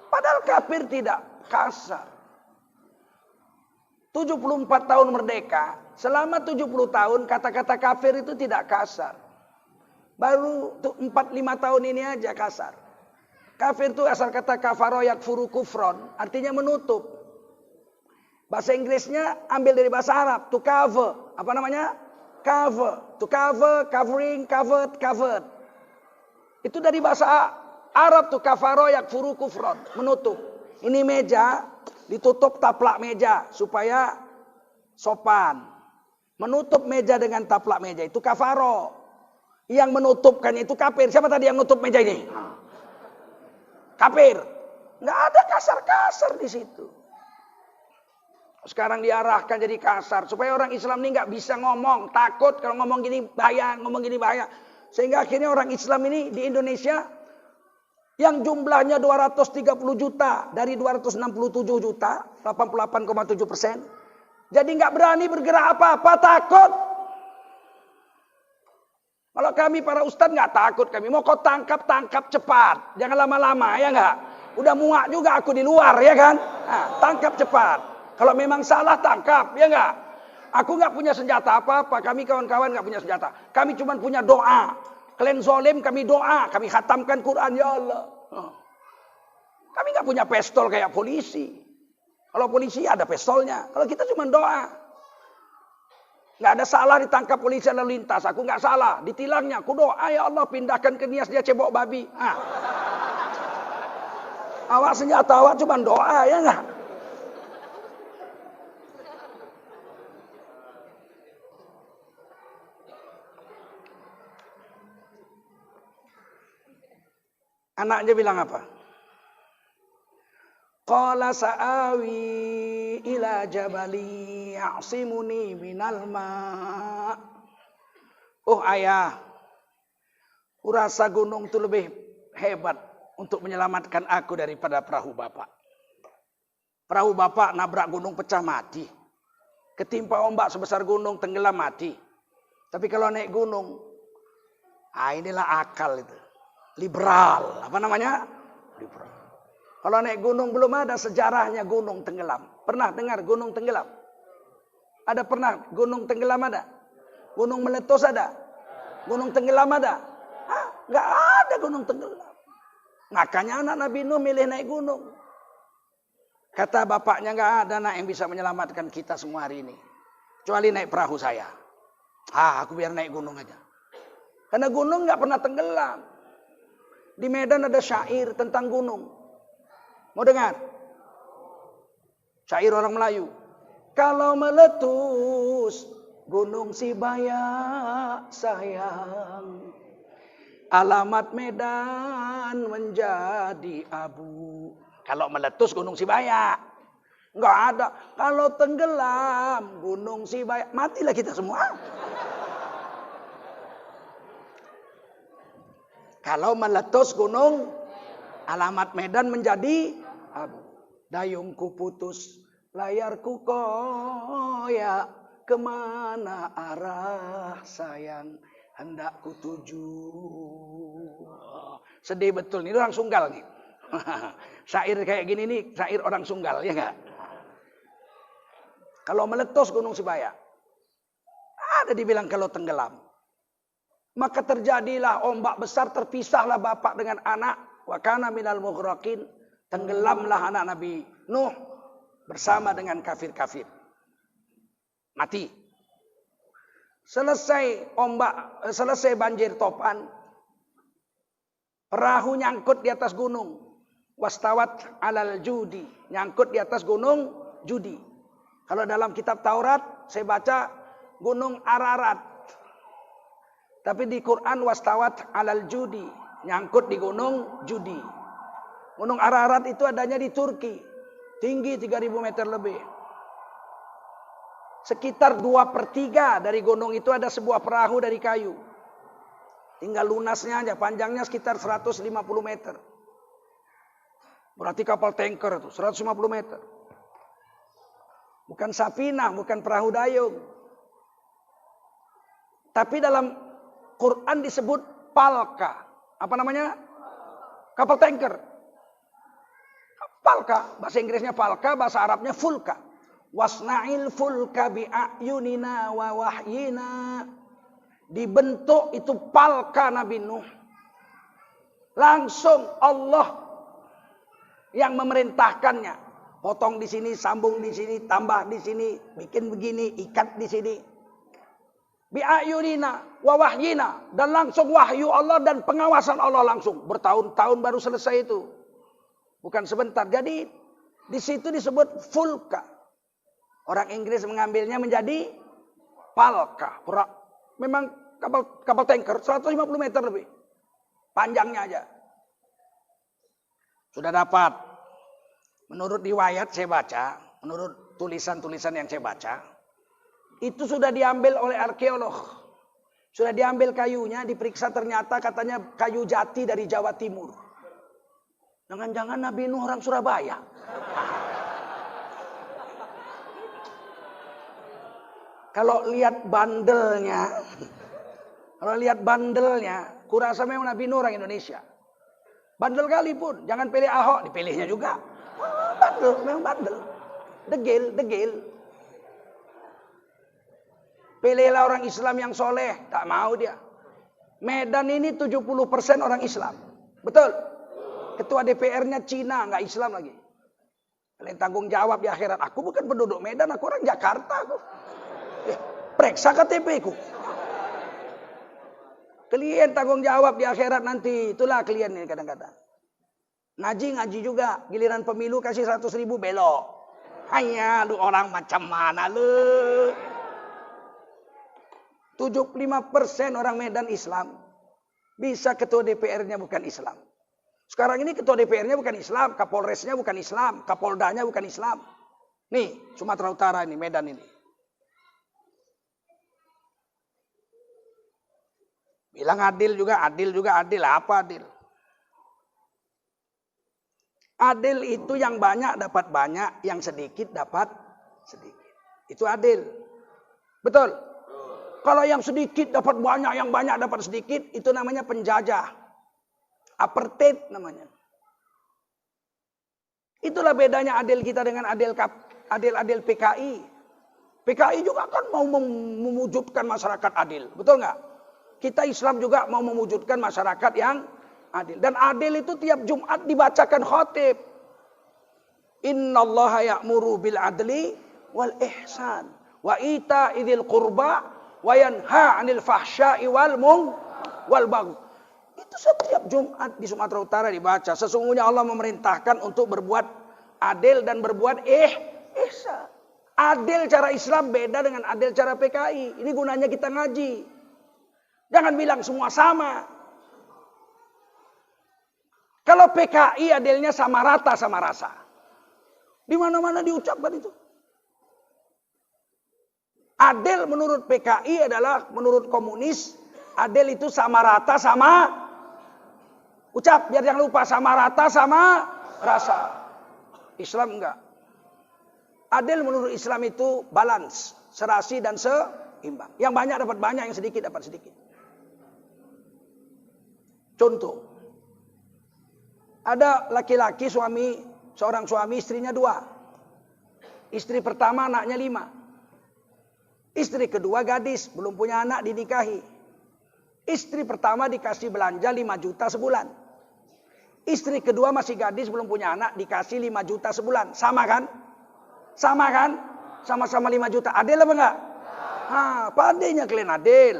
Padahal kafir tidak kasar. 74 tahun merdeka, selama 70 tahun kata-kata kafir itu tidak kasar. Baru 4-5 tahun ini aja kasar. Kafir itu asal kata kafaro yakfuru kufron, artinya menutup. Bahasa Inggrisnya ambil dari bahasa Arab, to cover. Apa namanya? Cover. To cover, covering, covered, covered. Itu dari bahasa Arab tuh, kafaro yakfuru kufron, menutup. Ini meja ditutup taplak meja supaya sopan. Menutup meja dengan taplak meja itu kafaro. Yang menutupkannya itu kafir. Siapa tadi yang menutup meja ini? Kafir. Nggak ada kasar-kasar di situ. Sekarang diarahkan jadi kasar supaya orang Islam ini nggak bisa ngomong, takut kalau ngomong gini bahaya, ngomong gini bahaya. Sehingga akhirnya orang Islam ini di Indonesia yang jumlahnya 230 juta dari 267 juta, 88,7%. Jadi nggak berani bergerak apa-apa, takut. Kalau kami para ustadz nggak takut, kami mau kau tangkap cepat, jangan lama-lama, ya nggak. Udah muak juga aku di luar, ya kan? Nah, tangkap cepat. Kalau memang salah tangkap, ya nggak. Aku nggak punya senjata apa-apa, kami kawan-kawan nggak punya senjata. Kami cuma punya doa. Kalian zalim, kami doa, kami khatamkan Quran, ya Allah. Kami nggak punya pistol kayak polisi. Kalau polisi ada pistolnya, kalau kita cuma doa. Nggak ada salah ditangkap polisi lalu lintas, aku nggak salah. Ditilangnya, aku doa, ya Allah pindahkan ke Nias dia cebok babi. Awak senjata awak cuma doa, ya nggak? Anaknya bilang apa? Qala Qala sa'awi ila jabali ya'simuni minal ma'. Oh ayah, kurasa gunung itu lebih hebat untuk menyelamatkan aku daripada perahu bapak. Perahu bapak nabrak gunung pecah mati. Ketimpa ombak sebesar gunung tenggelam mati. Tapi kalau naik gunung, inilah akal itu. Liberal, apa namanya? Liberal. Kalau naik gunung belum ada sejarahnya gunung tenggelam. Pernah dengar gunung tenggelam? Ada pernah gunung tenggelam ada? Gunung meletus ada? Gunung tenggelam ada? Nggak ada gunung tenggelam. Makanya anak Nabi Nuh milih naik gunung. Kata bapaknya, nggak ada anak yang bisa menyelamatkan kita semua hari ini. Kecuali naik perahu saya. Aku biar naik gunung aja. Karena gunung nggak pernah tenggelam. Di Medan ada syair tentang gunung. Mau dengar? Syair orang Melayu. Kalau meletus gunung Sibaya sayang, alamat Medan menjadi abu. Kalau meletus gunung Sibaya, nggak ada. Kalau tenggelam gunung Sibaya, matilah kita semua. Kalau meletus gunung, alamat Medan menjadi abu. Dayungku putus, layarku koyak, kemana arah sayang hendak ku tuju. Sedih betul, ini orang Sunggal nih. Syair kayak gini nih, syair orang Sunggal, ya enggak? Kalau meletus gunung Sibaya, ada dibilang kalau tenggelam. Maka terjadilah ombak besar, terpisahlah bapak dengan anak. Wa kana minal mughraqin, tenggelamlah anak Nabi Nuh bersama dengan kafir-kafir. Mati. Selesai banjir topan, perahu nyangkut di atas gunung. Wastawat alal judi, nyangkut di atas gunung Judi. Kalau dalam kitab Taurat saya baca gunung Ararat. Tapi di Quran wastawat alal judi, nyangkut di gunung Judi. Gunung Ararat itu adanya di Turki, tinggi 3000 meter lebih. Sekitar 2/3 dari gunung itu ada sebuah perahu dari kayu. Tinggal lunasnya aja, panjangnya sekitar 150 meter. Berarti kapal tanker itu 150 meter. Bukan safinah, bukan perahu dayung. Tapi dalam Quran disebut palka. Apa namanya? Kapal tanker. Palka, bahasa Inggrisnya palka, bahasa Arabnya fulka. Wasna'il fulka bi'ayunina wa wahyina. Dibentuk itu palka Nabi Nuh. Langsung Allah yang memerintahkannya. Potong di sini, sambung di sini, tambah di sini, bikin begini, ikat di sini. Bi'ayunina wa wahyina, dan langsung wahyu Allah dan pengawasan Allah langsung. Bertahun-tahun baru selesai itu. Bukan sebentar. Jadi di situ disebut fulka. Orang Inggris mengambilnya menjadi palka. Memang kapal tanker 150 meter lebih. Panjangnya aja. Sudah dapat. Menurut riwayat saya baca, menurut tulisan-tulisan yang saya baca, itu sudah diambil oleh arkeolog. Sudah diambil kayunya, diperiksa ternyata katanya kayu jati dari Jawa Timur. Jangan-jangan Nabi Nuh orang Surabaya. Kalau lihat bandelnya, kurasa memang Nabi Nuh orang Indonesia. Bandel kali pun, jangan pilih Ahok, dipilihnya juga. Bandel, memang bandel. Degil. Pilihlah orang Islam yang soleh, tak mau dia. Medan ini 70% orang Islam. Betul? Ketua DPR-nya Cina, nggak Islam lagi. Kalian tanggung jawab di akhirat. Aku bukan penduduk Medan, aku orang Jakarta. Periksa KTP-ku. Kalian tanggung jawab di akhirat nanti. Itulah kalian ini kadang-kadang. Ngaji juga. Giliran pemilu kasih 100.000 belok. Hanya lu orang macam mana lu. 75% orang Medan Islam. Bisa ketua DPR-nya bukan Islam. Sekarang ini ketua DPR-nya bukan Islam, Kapolresnya bukan Islam, Kapoldanya bukan Islam. Nih, Sumatera Utara ini, Medan ini. Bilang adil juga, adil. Apa adil? Adil itu yang banyak dapat banyak, yang sedikit dapat sedikit. Itu adil. Betul? Kalau yang sedikit dapat banyak, yang banyak dapat sedikit, itu namanya penjajah. Apartheid namanya. Itulah bedanya adil kita dengan adil PKI. PKI juga kan mau mewujudkan masyarakat adil. Betul nggak? Kita Islam juga mau mewujudkan masyarakat yang adil. Dan adil itu tiap Jumat dibacakan khatib. Innallaha ya'muru bil adli wal ihsan wa ita idil qurba wa yanha 'anil fahsya'i wal baghi. Itu setiap Jumat di Sumatera Utara dibaca. Sesungguhnya Allah memerintahkan untuk berbuat adil dan berbuat ihsan. Adil cara Islam beda dengan adil cara PKI. Ini gunanya kita ngaji. Jangan bilang semua sama. Kalau PKI adilnya sama rata sama rasa. Di mana-mana diucapkan itu. Adil menurut PKI adalah menurut komunis. Adil itu sama rata sama. Ucap biar jangan lupa sama rata sama rasa. Islam enggak. Adil menurut Islam itu balance. Serasi dan seimbang. Yang banyak dapat banyak, yang sedikit dapat sedikit. Contoh, ada laki-laki seorang suami istrinya 2. Istri pertama anaknya 5. Istri kedua gadis, belum punya anak dinikahi. Istri pertama dikasih belanja 5 juta sebulan. Istri kedua masih gadis, belum punya anak, dikasih 5 juta sebulan. Sama kan? Sama kan? Sama-sama 5 juta. Adil apa enggak? Pandainya kalian adil.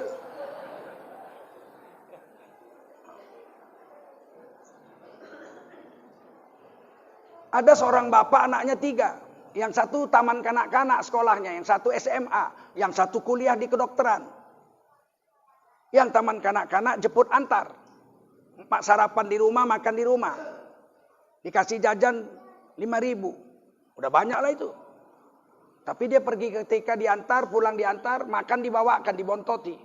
Ada seorang bapak anaknya 3. Yang satu taman kanak-kanak sekolahnya. Yang satu SMA. Yang satu kuliah di kedokteran. Yang taman kanak-kanak jemput antar. Sarapan di rumah, makan di rumah. Dikasih jajan 5.000. Udah banyak lah itu. Tapi dia pergi ketika diantar, pulang diantar, makan dibawakan, dibontoti.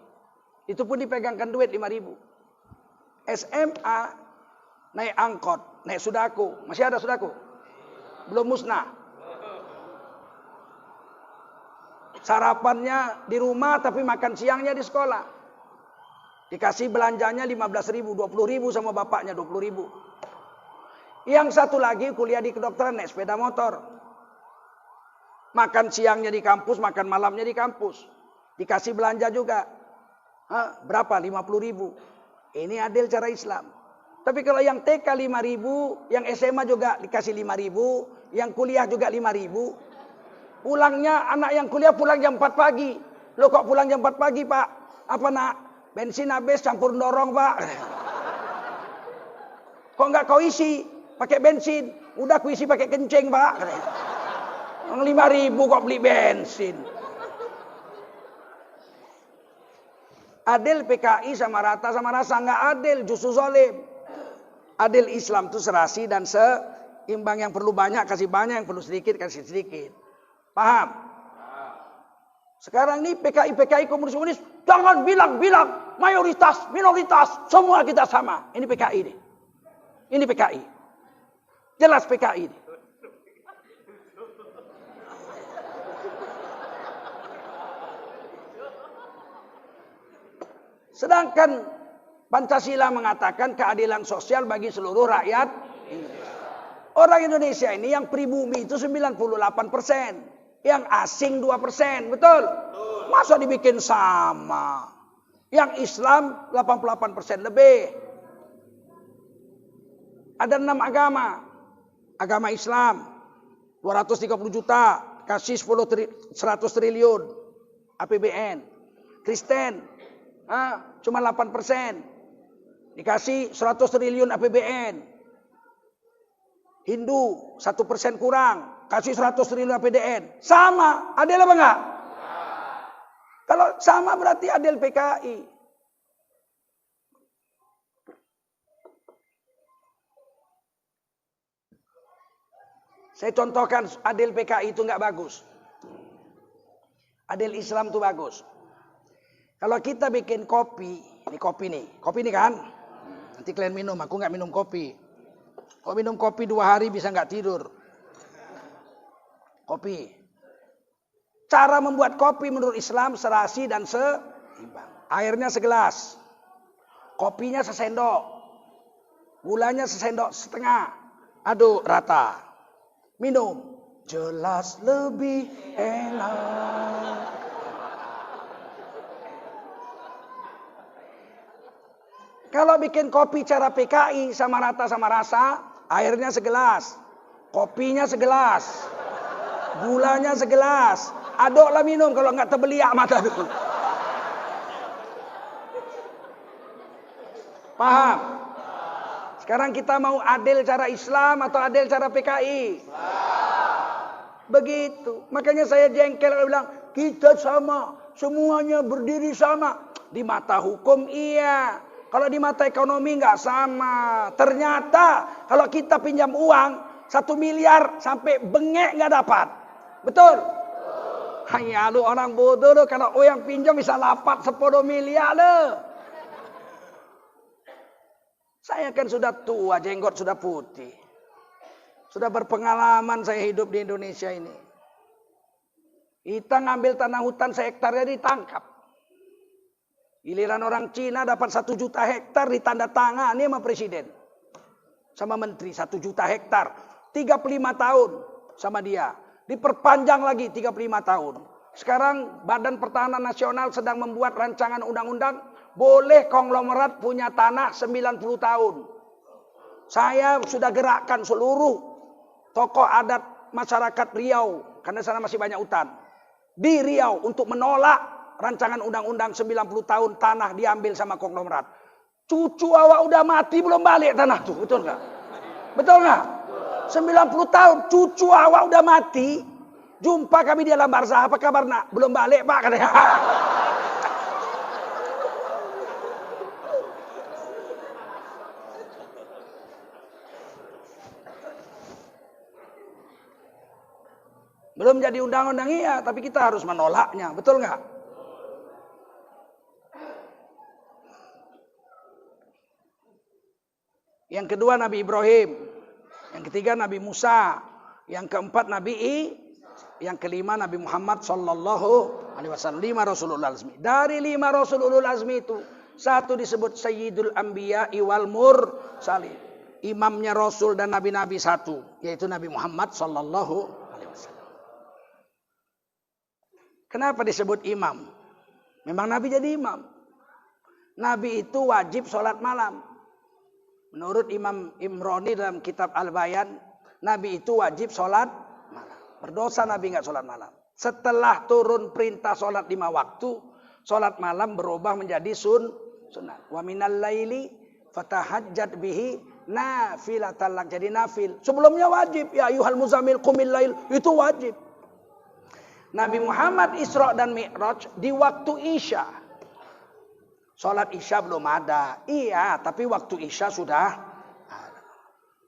Itu pun dipegangkan duit 5.000. SMA naik angkot, naik sudaku. Masih ada sudaku? Belum musnah. Sarapannya di rumah tapi makan siangnya di sekolah. Dikasih belanjanya 15.000, 20.000 sama bapaknya 20.000. Yang satu lagi kuliah di kedokteran naik sepeda motor. Makan siangnya di kampus, makan malamnya di kampus. Dikasih belanja juga. Berapa? 50.000. Ini adil cara Islam. Tapi kalau yang TK 5.000, yang SMA juga dikasih 5.000, yang kuliah juga 5.000. Pulangnya anak yang kuliah pulang jam 4 pagi. Loh kok pulang jam 4 pagi, Pak? Apa nak? Bensin habis campur dorong, Pak. Kok enggak kau isi pakai bensin? Udah aku isi pakai kencing, Pak. 5.000 kok beli bensin. Adil PKI sama rata sama rasa, enggak adil, justru zalim. Adil Islam itu serasi dan seimbang, yang perlu banyak kasih banyak, yang perlu sedikit kasih sedikit. Paham? Sekarang ini PKI komunis, jangan bilang mayoritas, minoritas, semua kita sama. Ini PKI ini. Ini PKI. Jelas PKI ini. Sedangkan Pancasila mengatakan keadilan sosial bagi seluruh rakyat Indonesia. Orang Indonesia ini yang pribumi itu 98%. Yang asing 2%. Betul? Masa dibikin sama? Yang Islam 88% lebih. Ada 6 agama. Agama Islam 230 juta. Kasih 100 triliun APBN. Kristen cuma 8%. Dikasih 100 triliun APBN. Hindu 1% kurang. Kasih 100 triliun APBN. Sama. Adil apa enggak? Kalau sama berarti adil PKI. Saya contohkan Adil PKI itu nggak bagus. Adil Islam itu bagus. Kalau kita bikin kopi, ini kopi nih kan. Nanti kalian minum, aku nggak minum kopi. Kalau minum kopi 2 hari bisa nggak tidur. Kopi. Cara membuat kopi menurut Islam serasi dan seimbang. Airnya segelas, kopinya sesendok, gulanya sesendok setengah. Aduk rata. Minum. Jelas lebih enak. Kalau bikin kopi cara PKI sama rata sama rasa, airnya segelas, kopinya segelas, gulanya segelas. Aduklah minum, kalau nggak terbeliak mata dulu. Paham? Sekarang kita mau adil cara Islam atau adil cara PKI? Begitu. Makanya saya jengkel kalau bilang kita sama, semuanya berdiri sama. Di mata hukum iya. Kalau di mata ekonomi nggak sama. Ternyata kalau kita pinjam uang 1 miliar sampai bengek nggak dapat. Betul? Hanya lu orang bodoh lo, kalau yang pinjam bisa dapat 10 miliar lo. Saya kan sudah tua, jenggot sudah putih. Sudah berpengalaman saya hidup di Indonesia ini. Kita ngambil tanah hutan sehektarnya ditangkap. Giliran orang Cina dapat 1 juta hektar ditanda tangani sama presiden. Sama menteri 1 juta hektar. 35 tahun sama dia. Diperpanjang lagi 35 tahun. Sekarang Badan Pertahanan Nasional sedang membuat rancangan undang-undang. Boleh konglomerat punya tanah 90 tahun. Saya sudah gerakkan seluruh tokoh adat masyarakat Riau. Karena sana masih banyak hutan. Di Riau untuk menolak rancangan undang-undang 90 tahun tanah diambil sama konglomerat. Cucu awak udah mati belum balik tanah tuh, betul nggak? Betul nggak? 90 tahun cucu awak udah mati. Jumpa kami di alam barzah, apa kabar nak? Belum balik pak katanya. Belum jadi undang-undang iya, tapi kita harus menolaknya, betul nggak? Yang kedua Nabi Ibrahim, yang ketiga Nabi Musa, yang keempat Nabi yang kelima Nabi Muhammad sallallahu alaihi wasallam. 5 Rasulul Azmi. Dari 5 Rasulul Azmi itu, satu disebut Sayyidul Anbiya wal Mursalin. Imamnya Rasul dan Nabi-Nabi satu, yaitu Nabi Muhammad sallallahu alaihi wasallam. Kenapa disebut imam? Memang Nabi jadi imam. Nabi itu wajib sholat malam. Menurut Imam Imroni dalam kitab Al-Bayan, Nabi itu wajib sholat malam. Berdosa Nabi nggak sholat malam. Setelah turun perintah sholat 5 waktu, sholat malam berubah menjadi sunat. Wa minal laili fatahajjat bihi nafilatan lak, jadi nafil. Sebelumnya wajib, ya ayyuhal muzammil qumil lail, itu wajib. Nabi Muhammad Isra dan Mi'raj di waktu Isya. Sholat Isya belum ada. Iya, tapi waktu Isya sudah ada.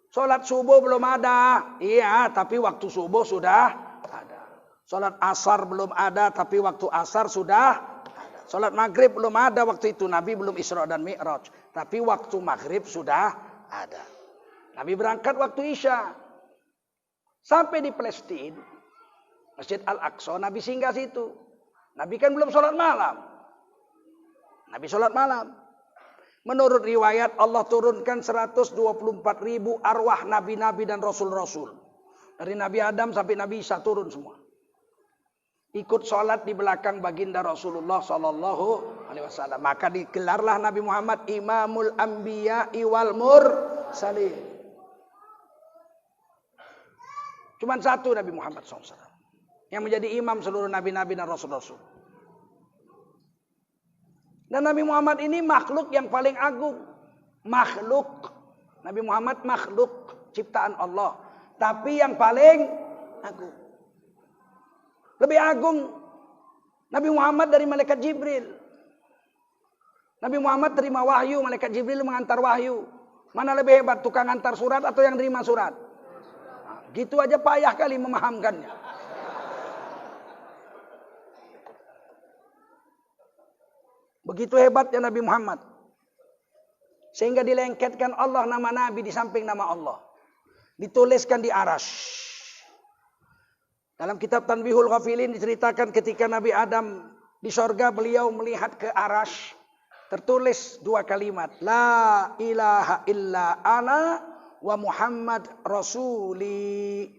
Sholat subuh belum ada. Iya, tapi waktu subuh sudah ada. Sholat asar belum ada, tapi waktu asar sudah ada. Sholat maghrib belum ada, waktu itu Nabi belum Isra dan Mi'raj. Tapi waktu maghrib sudah ada. Nabi berangkat waktu Isya. Sampai di Palestina, Masjid Al-Aqsa, Nabi singgah situ. Nabi kan belum sholat malam. Nabi sholat malam. Menurut riwayat Allah turunkan 124.000 arwah nabi-nabi dan rasul-rasul. Dari Nabi Adam sampai Nabi Isa turun semua. Ikut sholat di belakang baginda Rasulullah sallallahu alaihi wasallam. Maka digelarlah Nabi Muhammad Imamul Anbiya wal Mursalin. Cuman satu Nabi Muhammad SAW yang menjadi imam seluruh nabi-nabi dan rasul-rasul. Dan Nabi Muhammad ini makhluk yang paling agung. Makhluk. Nabi Muhammad makhluk ciptaan Allah. Tapi yang paling agung. Lebih agung Nabi Muhammad dari malaikat Jibril. Nabi Muhammad terima wahyu, malaikat Jibril mengantar wahyu. Mana lebih hebat, tukang antar surat atau yang terima surat? Gitu aja payah kali memahamkannya. Begitu hebatnya Nabi Muhammad. Sehingga dilengketkan Allah nama Nabi di samping nama Allah. Dituliskan di Arash. Dalam kitab Tanbihul Ghafilin diceritakan ketika Nabi Adam di sorga beliau melihat ke Arash. Tertulis 2 kalimat. La ilaha illa ana wa Muhammad Rasuli.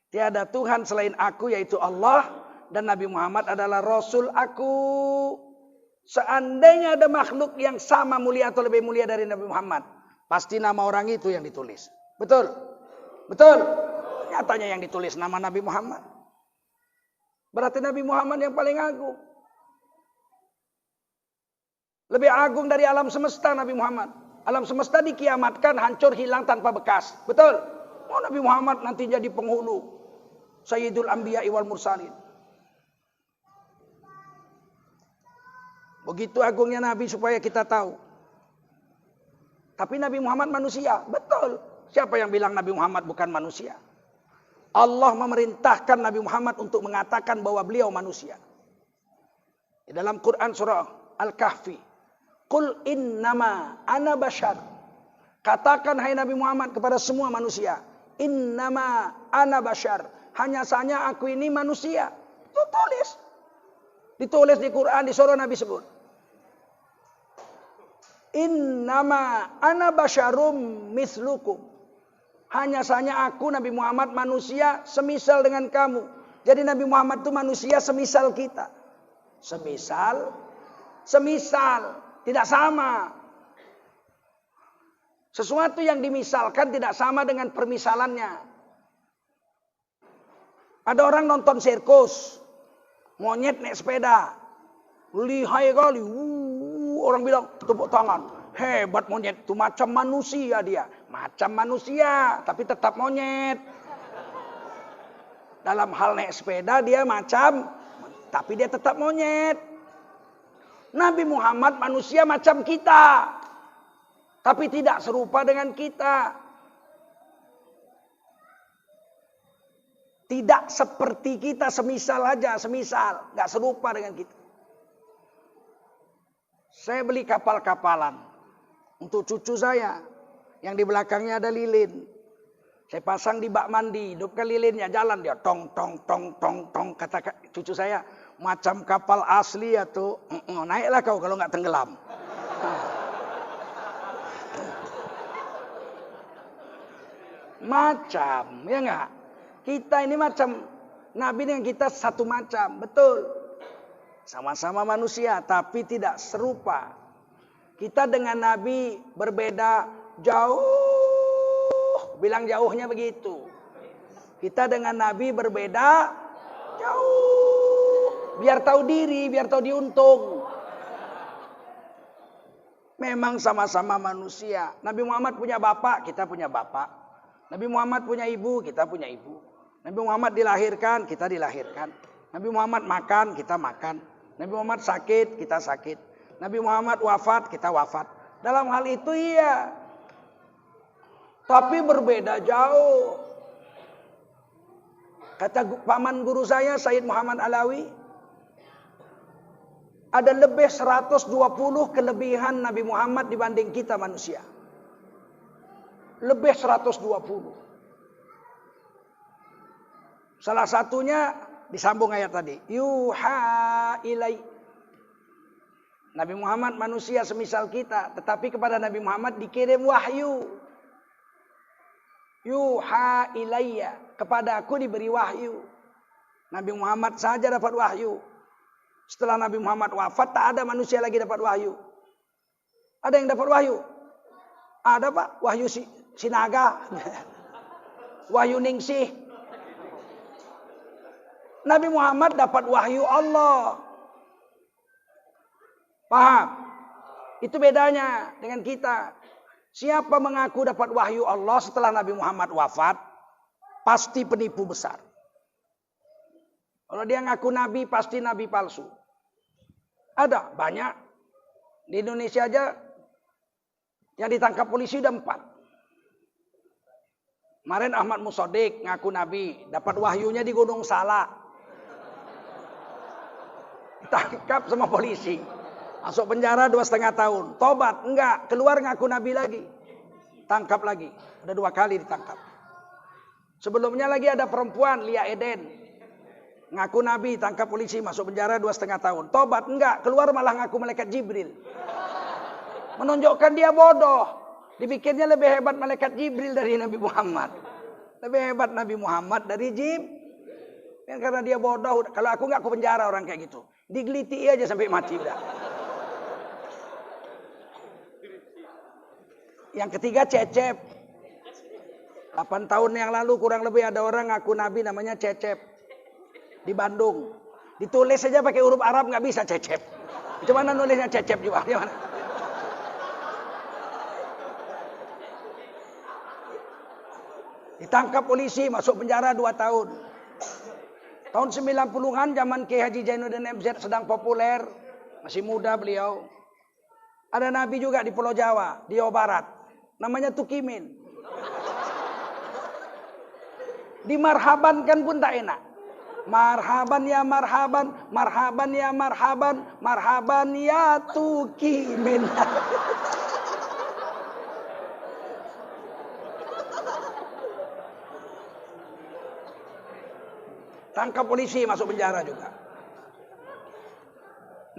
Tiada Tuhan selain aku yaitu Allah. Dan Nabi Muhammad adalah Rasul aku. Seandainya ada makhluk yang sama mulia atau lebih mulia dari Nabi Muhammad, pasti nama orang itu yang ditulis. Betul? Betul? Nyatanya yang ditulis nama Nabi Muhammad. Berarti Nabi Muhammad yang paling agung. Lebih agung dari alam semesta Nabi Muhammad. Alam semesta dikiamatkan, hancur, hilang tanpa bekas. Betul? Oh, Nabi Muhammad nanti jadi penghulu. Sayyidul Anbiya wal Mursalin. Begitu agungnya Nabi supaya kita tahu. Tapi Nabi Muhammad manusia. Betul. Siapa yang bilang Nabi Muhammad bukan manusia? Allah memerintahkan Nabi Muhammad untuk mengatakan bahwa beliau manusia. Di dalam Quran surah Al-Kahfi. Qul innama ana bashar. Katakan hai Nabi Muhammad kepada semua manusia. Innama ana bashar. Hanya saja aku ini manusia. Itu tulis. Ditulis di Quran, di surah Nabi sebut. Innama ana basyarum mislukum. Hanya saja aku Nabi Muhammad manusia semisal dengan kamu. Jadi Nabi Muhammad itu manusia semisal kita. Semisal. Tidak sama. Sesuatu yang dimisalkan tidak sama dengan permisalannya. Ada orang nonton sirkus. Monyet naik sepeda. Lihai kali. Orang bilang tepuk tangan. Hebat monyet itu, macam manusia dia. Macam manusia, tapi tetap monyet. Dalam hal naik sepeda dia macam, tapi dia tetap monyet. Nabi Muhammad manusia macam kita. Tapi tidak serupa dengan kita. Tidak seperti kita, semisal aja, semisal. Gak serupa dengan kita. Saya beli kapal-kapalan untuk cucu saya. Yang di belakangnya ada lilin. Saya pasang di bak mandi, hidupkan lilinnya, jalan dia tong tong tong tong tong. Kata cucu saya, macam kapal asli ya tuh. Naiklah kau kalau nggak tenggelam. Macam, ya nggak? Kita ini macam, Nabi dengan kita satu macam, betul. Sama-sama manusia, tapi tidak serupa. Kita dengan Nabi berbeda jauh. Bilang jauhnya begitu. Kita dengan Nabi berbeda jauh. Biar tahu diri, biar tahu diuntung. Memang sama-sama manusia. Nabi Muhammad punya bapak, kita punya bapak. Nabi Muhammad punya ibu, kita punya ibu. Nabi Muhammad dilahirkan, kita dilahirkan. Nabi Muhammad makan, kita makan. Nabi Muhammad sakit, kita sakit. Nabi Muhammad wafat, kita wafat. Dalam hal itu iya. Tapi berbeda jauh. Kata paman guru saya, Sayyid Muhammad Alawi. Ada lebih 120 kelebihan Nabi Muhammad dibanding kita manusia. Lebih 120. Salah satunya disambung ayat tadi. Yuha ilai. Nabi Muhammad manusia semisal kita. Tetapi kepada Nabi Muhammad dikirim wahyu. Yuha ilayya. Kepada aku diberi wahyu. Nabi Muhammad saja dapat wahyu. Setelah Nabi Muhammad wafat, tak ada manusia lagi dapat wahyu. Ada yang dapat wahyu? Ada Pak, wahyu Sinaga. Wahyu Ningsih. Nabi Muhammad dapat wahyu Allah. Paham? Itu bedanya dengan kita. Siapa mengaku dapat wahyu Allah setelah Nabi Muhammad wafat, pasti penipu besar. Kalau dia ngaku nabi, pasti nabi palsu. Ada, banyak. Di Indonesia aja yang ditangkap polisi udah 4. Kemarin Ahmad Musodik ngaku nabi, dapat wahyunya di Gunung Salak. Ditangkap sama polisi. Masuk penjara 2,5 tahun. Tobat, enggak, keluar ngaku nabi lagi. Tangkap lagi, udah 2 kali ditangkap. Sebelumnya lagi ada perempuan, Lia Eden. Ngaku nabi, tangkap polisi, masuk penjara 2,5 tahun. Tobat, enggak, keluar malah ngaku malaikat Jibril. Menunjukkan dia bodoh. Dipikirnya lebih hebat malaikat Jibril dari Nabi Muhammad. Lebih hebat Nabi Muhammad dari Jibril. Karena dia bodoh. Kalau aku nggak aku penjara orang kayak gitu. Digeliti aja sampai mati udah. Yang ketiga Cecep. 8 tahun yang lalu kurang lebih ada orang ngaku Nabi namanya Cecep. Di Bandung. Ditulis saja pakai huruf Arab nggak bisa Cecep. Gimana nulisnya Cecep juga? Gimana? Ditangkap polisi, masuk penjara 2 tahun. Tahun 90-an zaman Kiai Haji Zainuddin MZ sedang populer. Masih muda beliau. Ada nabi juga di Pulau Jawa, di Jawa Barat. Namanya Tukimin. Dimarhabankan pun tak enak. Marhaban ya marhaban, marhaban ya marhaban, marhaban ya Tukimin. Tangkap polisi, masuk penjara juga.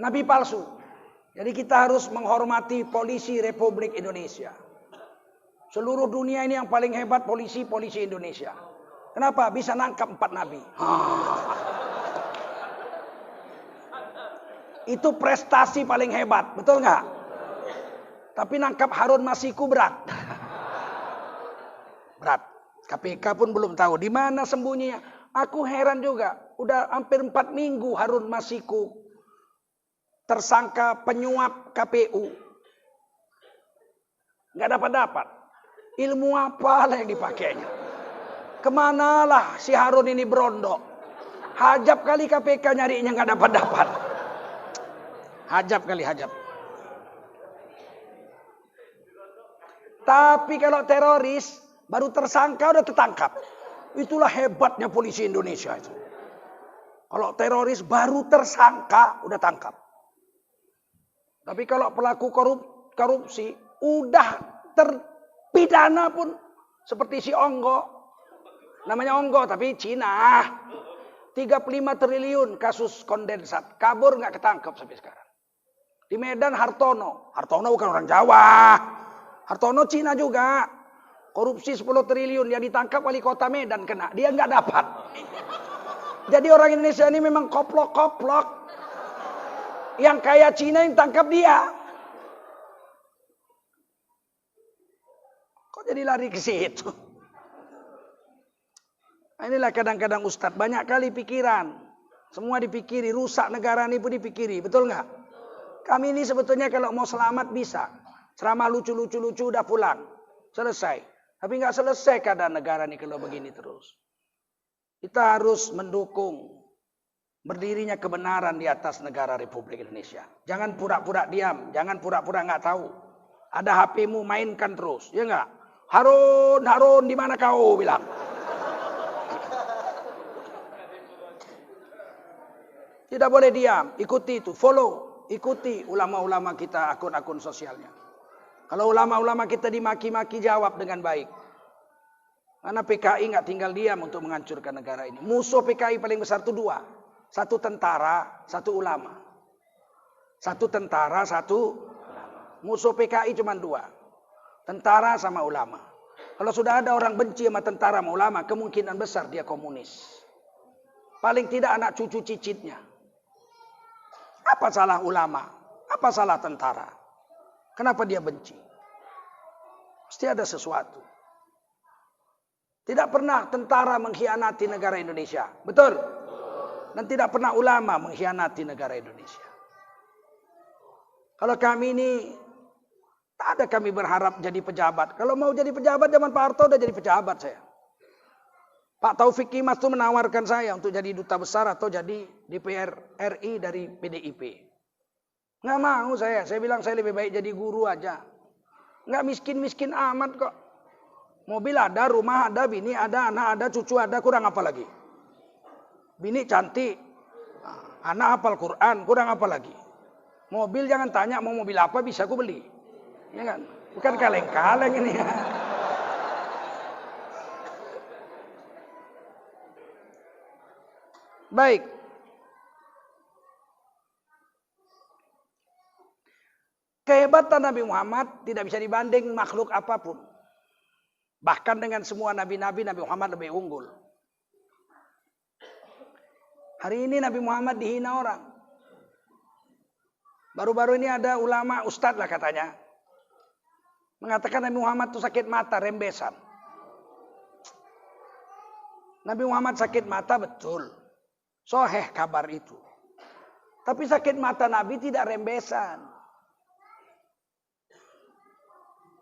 Nabi palsu. Jadi kita harus menghormati polisi Republik Indonesia. Seluruh dunia ini yang paling hebat polisi Indonesia. Kenapa? Bisa nangkap 4 nabi. Itu prestasi paling hebat, betul nggak? Tapi nangkap Harun Masiku berat. Berat. KPK pun belum tahu di mana sembunyinya. Aku heran juga, udah hampir 4 minggu Harun Masiku tersangka penyuap KPU. Nggak dapat-dapat. Ilmu apa lah yang dipakainya? Kemanalah si Harun ini berondok? Hajab kali KPK nyarinya nggak dapat-dapat. Hajab kali hajab. Tapi kalau teroris baru tersangka udah tertangkap. Itulah hebatnya polisi Indonesia itu. Kalau teroris baru tersangka udah tangkap. Tapi kalau pelaku korupsi udah terpidana pun seperti si Onggo. Namanya Onggo tapi Cina. 35 triliun kasus kondensat. Kabur nggak ketangkep sampai sekarang. Di Medan Hartono. Hartono bukan orang Jawa. Hartono Cina juga. Korupsi 10 triliun. Yang ditangkap wali kota Medan kena. Dia nggak dapat. Jadi orang Indonesia ini memang koplok-koplok. Yang kaya Cina yang tangkap dia. Kok jadi lari ke situ? Nah, inilah kadang-kadang Ustadz. Banyak kali pikiran. Semua dipikiri. Rusak negara ini pun dipikiri. Betul nggak? Kami ini sebetulnya kalau mau selamat bisa. Ceramah lucu-lucu udah pulang. Selesai. Tapi nggak selesai keadaan negara ini kalau begini terus. Kita harus mendukung berdirinya kebenaran di atas negara Republik Indonesia. Jangan pura-pura diam. Jangan pura-pura nggak tahu. Ada HP-mu mainkan terus. Ya nggak? Harun, di mana kau bilang? Tidak boleh diam, ikuti itu, follow, ikuti ulama-ulama kita, akun-akun sosialnya. Kalau ulama-ulama kita dimaki-maki, jawab dengan baik. Karena PKI nggak tinggal diam untuk menghancurkan negara ini. Musuh PKI paling besar itu 2. 1 tentara, 1 ulama. 1 tentara, 1 ulama. Musuh PKI cuma 2. Tentara sama ulama. Kalau sudah ada orang benci sama tentara sama ulama, kemungkinan besar dia komunis. Paling tidak anak cucu cicitnya. Apa salah ulama? Apa salah tentara? Kenapa dia benci? Mesti ada sesuatu. Tidak pernah tentara mengkhianati negara Indonesia. Betul? Dan tidak pernah ulama mengkhianati negara Indonesia. Kalau kami ini, tak ada kami berharap jadi pejabat. Kalau mau jadi pejabat zaman Pak Harto udah jadi pejabat saya. Pak Taufik Kimas itu menawarkan saya untuk jadi duta besar atau jadi DPR RI dari PDIP. Nggak mau saya bilang saya lebih baik jadi guru aja. Nggak miskin-miskin amat kok. Mobil ada, rumah ada, bini ada, anak ada, cucu ada, kurang apa lagi? Bini cantik, anak hafal Quran, kurang apa lagi? Mobil jangan tanya mau mobil apa, bisa aku beli. Ya kan? Bukan kaleng-kaleng ini ya. Baik. Kehebatan Nabi Muhammad tidak bisa dibanding makhluk apapun. Bahkan dengan semua nabi-nabi, Nabi Muhammad lebih unggul. Hari ini Nabi Muhammad dihina orang. Baru-baru ini ada ulama, ustadz lah katanya, mengatakan Nabi Muhammad itu sakit mata, rembesan. Nabi Muhammad sakit mata betul. Soheh kabar itu. Tapi sakit mata Nabi tidak rembesan.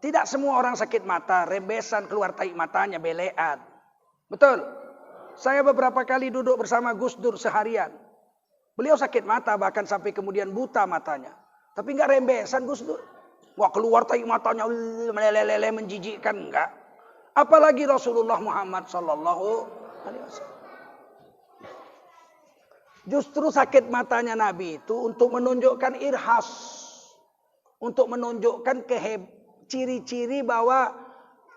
Tidak semua orang sakit mata, rembesan keluar tai matanya, belean. Betul. Saya beberapa kali duduk bersama Gus Dur seharian. Beliau sakit mata bahkan sampai kemudian buta matanya. Tapi enggak rembesan Gus Dur. Wah keluar tai matanya melelele menjijikkan enggak. Apalagi Rasulullah Muhammad sallallahu alaihi wasallam. Justru sakit matanya Nabi itu untuk menunjukkan irhas. Untuk menunjukkan ciri-ciri bahwa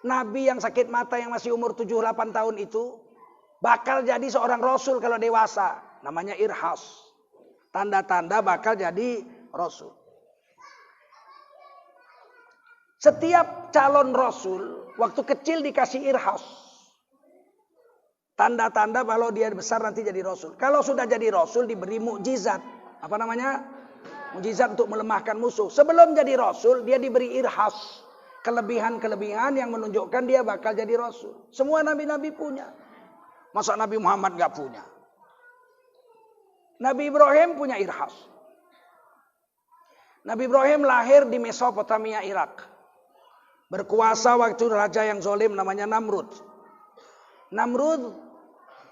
Nabi yang sakit mata yang masih umur 7-8 tahun itu bakal jadi seorang Rasul kalau dewasa. Namanya irhas. Tanda-tanda bakal jadi Rasul. Setiap calon Rasul waktu kecil dikasih irhas. Tanda-tanda kalau dia besar nanti jadi Rasul. Kalau sudah jadi Rasul diberi mukjizat. Apa namanya? Mukjizat untuk melemahkan musuh. Sebelum jadi Rasul dia diberi irhas. Kelebihan-kelebihan yang menunjukkan dia bakal jadi Rasul. Semua nabi-nabi punya. Masa Nabi Muhammad gak punya? Nabi Ibrahim punya irhas. Nabi Ibrahim lahir di Mesopotamia, Irak. Berkuasa waktu raja yang zalim namanya Namrud. Namrud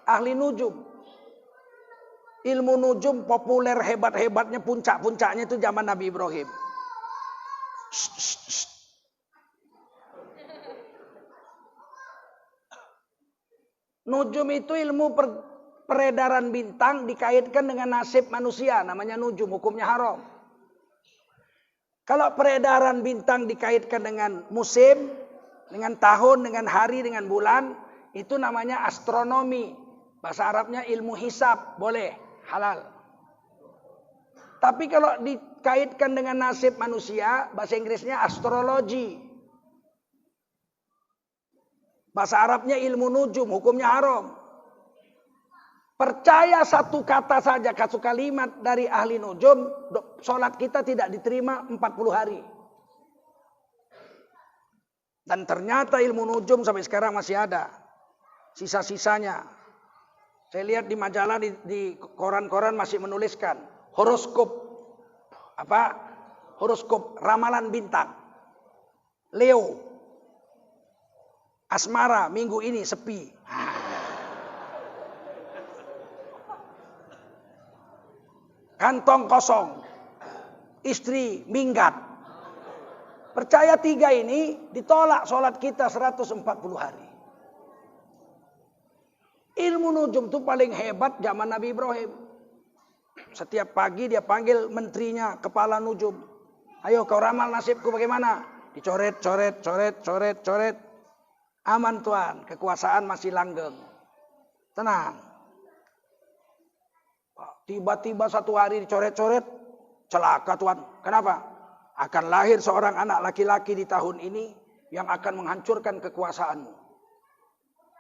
ahli nujum. Ilmu nujum populer hebat-hebatnya, puncak-puncaknya itu zaman Nabi Ibrahim. Nujum itu ilmu peredaran bintang dikaitkan dengan nasib manusia. Namanya nujum, hukumnya haram. Kalau peredaran bintang dikaitkan dengan musim, dengan tahun, dengan hari, dengan bulan, itu namanya astronomi. Bahasa Arabnya ilmu hisab, boleh, halal. Tapi kalau dikaitkan dengan nasib manusia, bahasa Inggrisnya astrologi. Bahasa Arabnya ilmu nujum, hukumnya haram. Percaya satu kata saja, satu kalimat dari ahli nujum, sholat kita tidak diterima 40 hari. Dan ternyata ilmu nujum sampai sekarang masih ada. Sisa-sisanya. Saya lihat di majalah, di koran-koran masih menuliskan. Horoskop. Apa? Horoskop ramalan bintang. Leo. Asmara minggu ini sepi. Kantong kosong. Istri minggat. Percaya 3 ini ditolak sholat kita 140 hari. Ilmu nujum itu paling hebat zaman Nabi Ibrahim. Setiap pagi dia panggil menterinya, kepala nujum. Ayo kau ramal nasibku bagaimana? Dicoret, coret, coret, coret, coret. Aman Tuhan, kekuasaan masih langgeng. Tenang. Tiba-tiba satu hari dicoret-coret, celaka Tuhan. Kenapa? Akan lahir seorang anak laki-laki di tahun ini yang akan menghancurkan kekuasaanmu.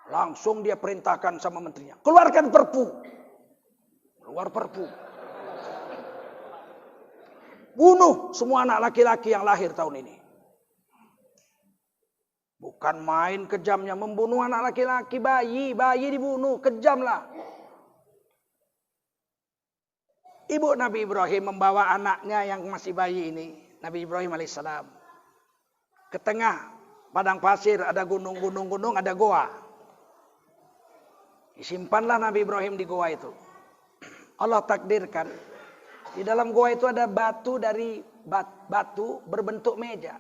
Langsung dia perintahkan sama menterinya, keluarkan perpu. Keluar perpu. Bunuh semua anak laki-laki yang lahir tahun ini. Bukan main kejamnya, membunuh anak laki-laki, bayi dibunuh, kejam lah. Ibu Nabi Ibrahim membawa anaknya yang masih bayi ini, Nabi Ibrahim alaihissalam, ke tengah padang pasir, ada gunung-gunung, ada goa. Disimpanlah Nabi Ibrahim di goa itu. Allah takdirkan di dalam goa itu ada batu dari batu berbentuk meja.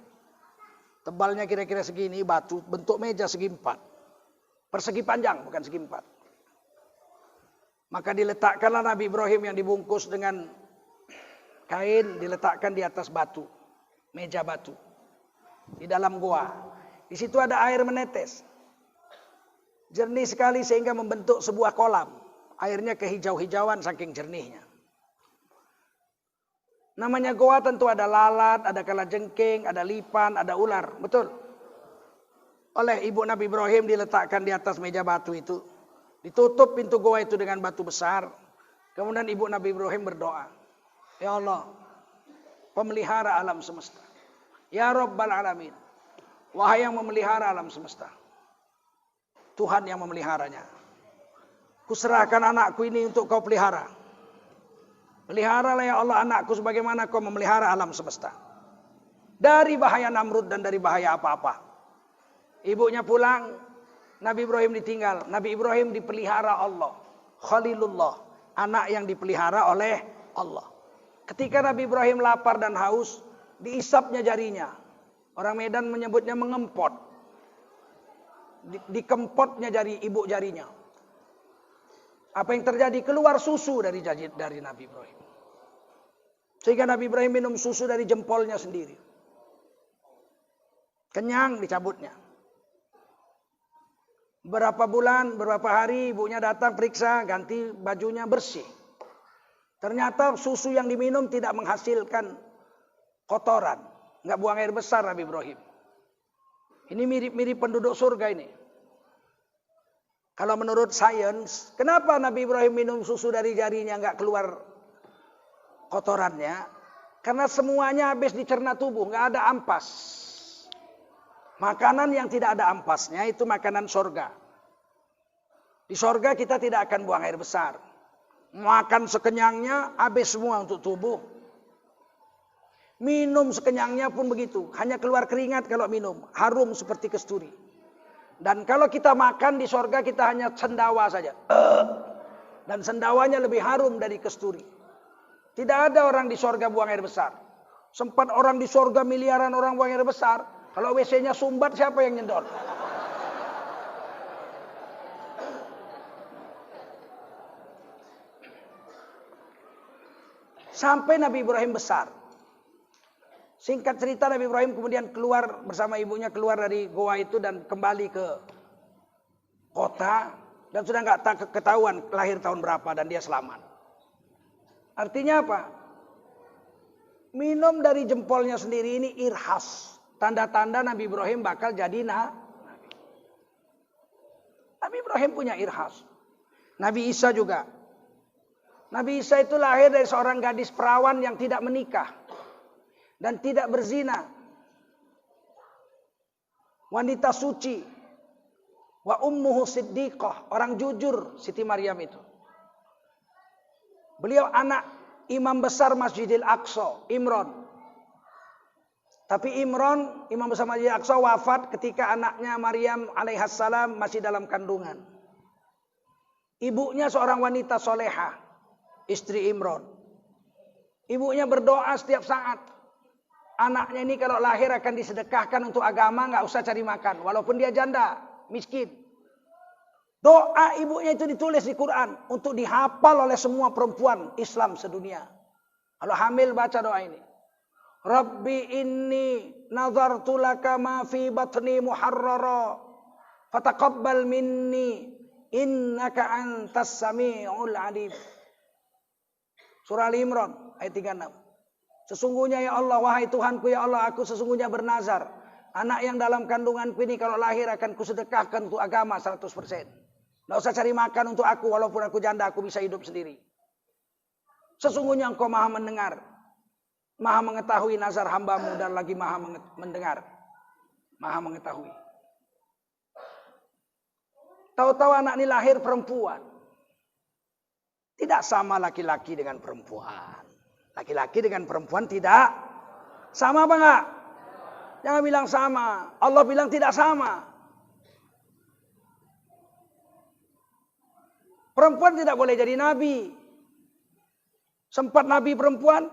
Tebalnya kira-kira segini, batu, bentuk meja segi 4. Persegi panjang, bukan segi 4. Maka diletakkanlah Nabi Ibrahim yang dibungkus dengan kain, diletakkan di atas batu. Meja batu. Di dalam gua. Di situ ada air menetes. Jernih sekali sehingga membentuk sebuah kolam. Airnya kehijau-hijauan saking jernihnya. Namanya goa tentu ada lalat, ada kalajengking, ada lipan, ada ular. Betul? Oleh ibu Nabi Ibrahim diletakkan di atas meja batu itu. Ditutup pintu goa itu dengan batu besar. Kemudian ibu Nabi Ibrahim berdoa. Ya Allah, pemelihara alam semesta. Ya Rabbal Alamin. Wahai yang memelihara alam semesta. Tuhan yang memeliharanya. Kuserahkan anakku ini untuk kau pelihara. Peliharalah ya Allah anakku sebagaimana kau memelihara alam semesta. Dari bahaya Namrud dan dari bahaya apa-apa. Ibunya pulang, Nabi Ibrahim ditinggal. Nabi Ibrahim dipelihara Allah. Khalilullah. Anak yang dipelihara oleh Allah. Ketika Nabi Ibrahim lapar dan haus, diisapnya jarinya. Orang Medan menyebutnya mengempot. Dikempotnya ibu jarinya. Apa yang terjadi? Keluar susu dari Nabi Ibrahim. Sehingga Nabi Ibrahim minum susu dari jempolnya sendiri. Kenyang dicabutnya. Berapa bulan, berapa hari ibunya datang periksa, ganti bajunya bersih. Ternyata susu yang diminum tidak menghasilkan kotoran. Nggak buang air besar Nabi Ibrahim. Ini mirip-mirip penduduk surga ini. Kalau menurut sains, kenapa Nabi Ibrahim minum susu dari jarinya nggak keluar kotorannya? Karena semuanya habis dicerna tubuh, nggak ada ampas. Makanan yang tidak ada ampasnya itu makanan sorga. Di sorga kita tidak akan buang air besar. Makan sekenyangnya, habis semua untuk tubuh. Minum sekenyangnya pun begitu. Hanya keluar keringat kalau minum. Harum seperti kesturi. Dan kalau kita makan di sorga kita hanya sendawa saja. Dan sendawanya lebih harum dari kesturi. Tidak ada orang di sorga buang air besar. Sempat orang di sorga miliaran orang buang air besar. Kalau WC-nya sumbat siapa yang nyendol? Sampai Nabi Ibrahim besar. Singkat cerita Nabi Ibrahim kemudian keluar bersama ibunya keluar dari goa itu dan kembali ke kota. Dan sudah nggak ketahuan lahir tahun berapa dan dia selamat. Artinya apa? Minum dari jempolnya sendiri ini irhas. Tanda-tanda Nabi Ibrahim bakal jadi nabi. Nabi Ibrahim punya irhas. Nabi Isa juga. Nabi Isa itu lahir dari seorang gadis perawan yang tidak menikah. Dan tidak berzina. Wanita suci. Wa ummuhu siddiqah. Orang jujur Siti Maryam itu. Beliau anak imam besar Masjidil Aqsa. Imran. Tapi Imran, imam besar Masjidil Aqsa wafat ketika anaknya Maryam alaihissalam masih dalam kandungan. Ibunya seorang wanita solehah. Istri Imran. Ibunya berdoa setiap saat. Anaknya ini kalau lahir akan disedekahkan untuk agama, nggak usah cari makan. Walaupun dia janda, miskin. Doa ibunya itu ditulis di Quran. Untuk dihafal oleh semua perempuan Islam sedunia. Kalau hamil baca doa ini. Rabbi inni nazartu laka ma fi batni muharrara. Fataqabbal minni. Innaka antas sami'ul alim. Surah Al-Imran ayat 36. Sesungguhnya ya Allah, wahai Tuhanku ya Allah, aku sesungguhnya bernazar. Anak yang dalam kandunganku ini kalau lahir akan kusedekahkan untuk agama 100%. Nggak usah cari makan untuk aku, walaupun aku janda, aku bisa hidup sendiri. Sesungguhnya engkau maha mendengar, maha mengetahui nazar hambamu dan lagi maha mendengar, maha mengetahui. Tahu-tahu anak ini lahir perempuan. Tidak sama laki-laki dengan perempuan. Laki-laki dengan perempuan tidak sama apa enggak? Jangan bilang sama. Allah bilang tidak sama. Perempuan tidak boleh jadi nabi. Sempat nabi perempuan.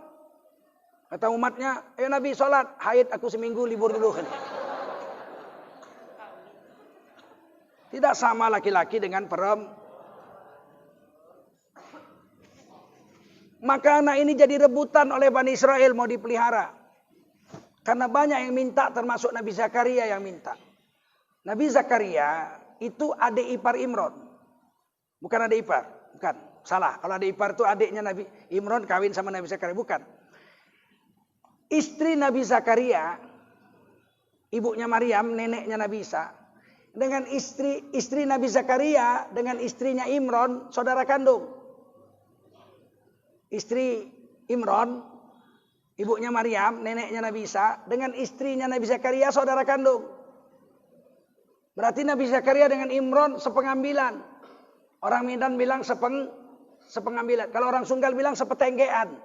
Kata umatnya, ayo nabi sholat. Haid aku seminggu libur dulu. Tidak sama laki-laki dengan perempuan. Maka anak ini jadi rebutan oleh Bani Israel mau dipelihara. Karena banyak yang minta, termasuk Nabi Zakaria yang minta. Nabi Zakaria itu adik ipar Imron. Bukan adik ipar, bukan. Salah, kalau adik ipar itu adiknya Nabi Imron kawin sama Nabi Zakaria, bukan. Istri Nabi Zakaria, ibunya Maryam, neneknya Nabi Isa, dengan istri Nabi Zakaria dengan istrinya Imron, saudara kandung. Istri Imron, ibunya Maryam, neneknya Nabi Isa, dengan istrinya Nabi Zakaria, saudara kandung. Berarti Nabi Zakaria dengan Imron sepengambilan. Orang Medan bilang sepengambilan. Kalau orang Sunggal bilang sepetenggean.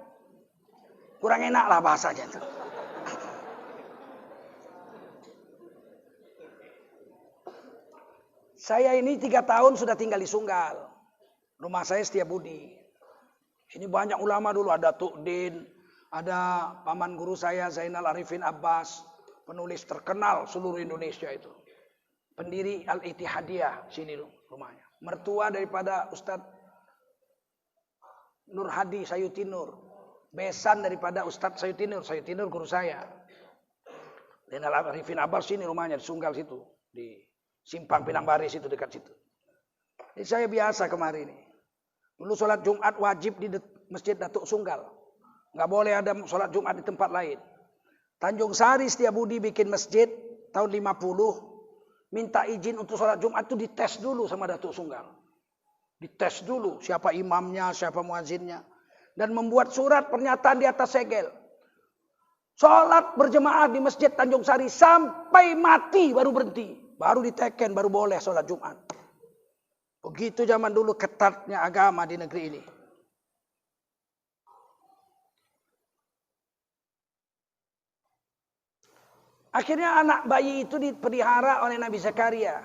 Kurang enak lah bahasanya itu. Saya ini 3 tahun sudah tinggal di Sunggal. Rumah saya Setiabudi. Sini banyak ulama dulu, ada Tu'din, ada paman guru saya Zainal Arifin Abbas, penulis terkenal seluruh Indonesia itu. Pendiri Al-Ittihadiyah, sini rumahnya. Mertua daripada Ustadz Nur Hadi Sayutinur. Besan daripada Ustadz Sayutinur guru saya. Zainal Arifin Abbas sini rumahnya, di Sunggal situ. Di Simpang Pinang Baris itu, dekat situ. Jadi saya biasa kemarin ini. Dulu sholat Jumat wajib di Masjid Datuk Sunggal. Nggak boleh ada sholat Jumat di tempat lain. Tanjung Sari Setiabudi bikin masjid tahun 50. Minta izin untuk sholat Jumat itu dites dulu sama Datuk Sunggal. Dites dulu siapa imamnya, siapa muazzinnya. Dan membuat surat pernyataan di atas segel. Sholat berjemaah di Masjid Tanjung Sari sampai mati baru berhenti. Baru diteken, baru boleh sholat Jumat. Begitu zaman dulu ketatnya agama di negeri ini. Akhirnya anak bayi itu dipelihara oleh Nabi Zakaria.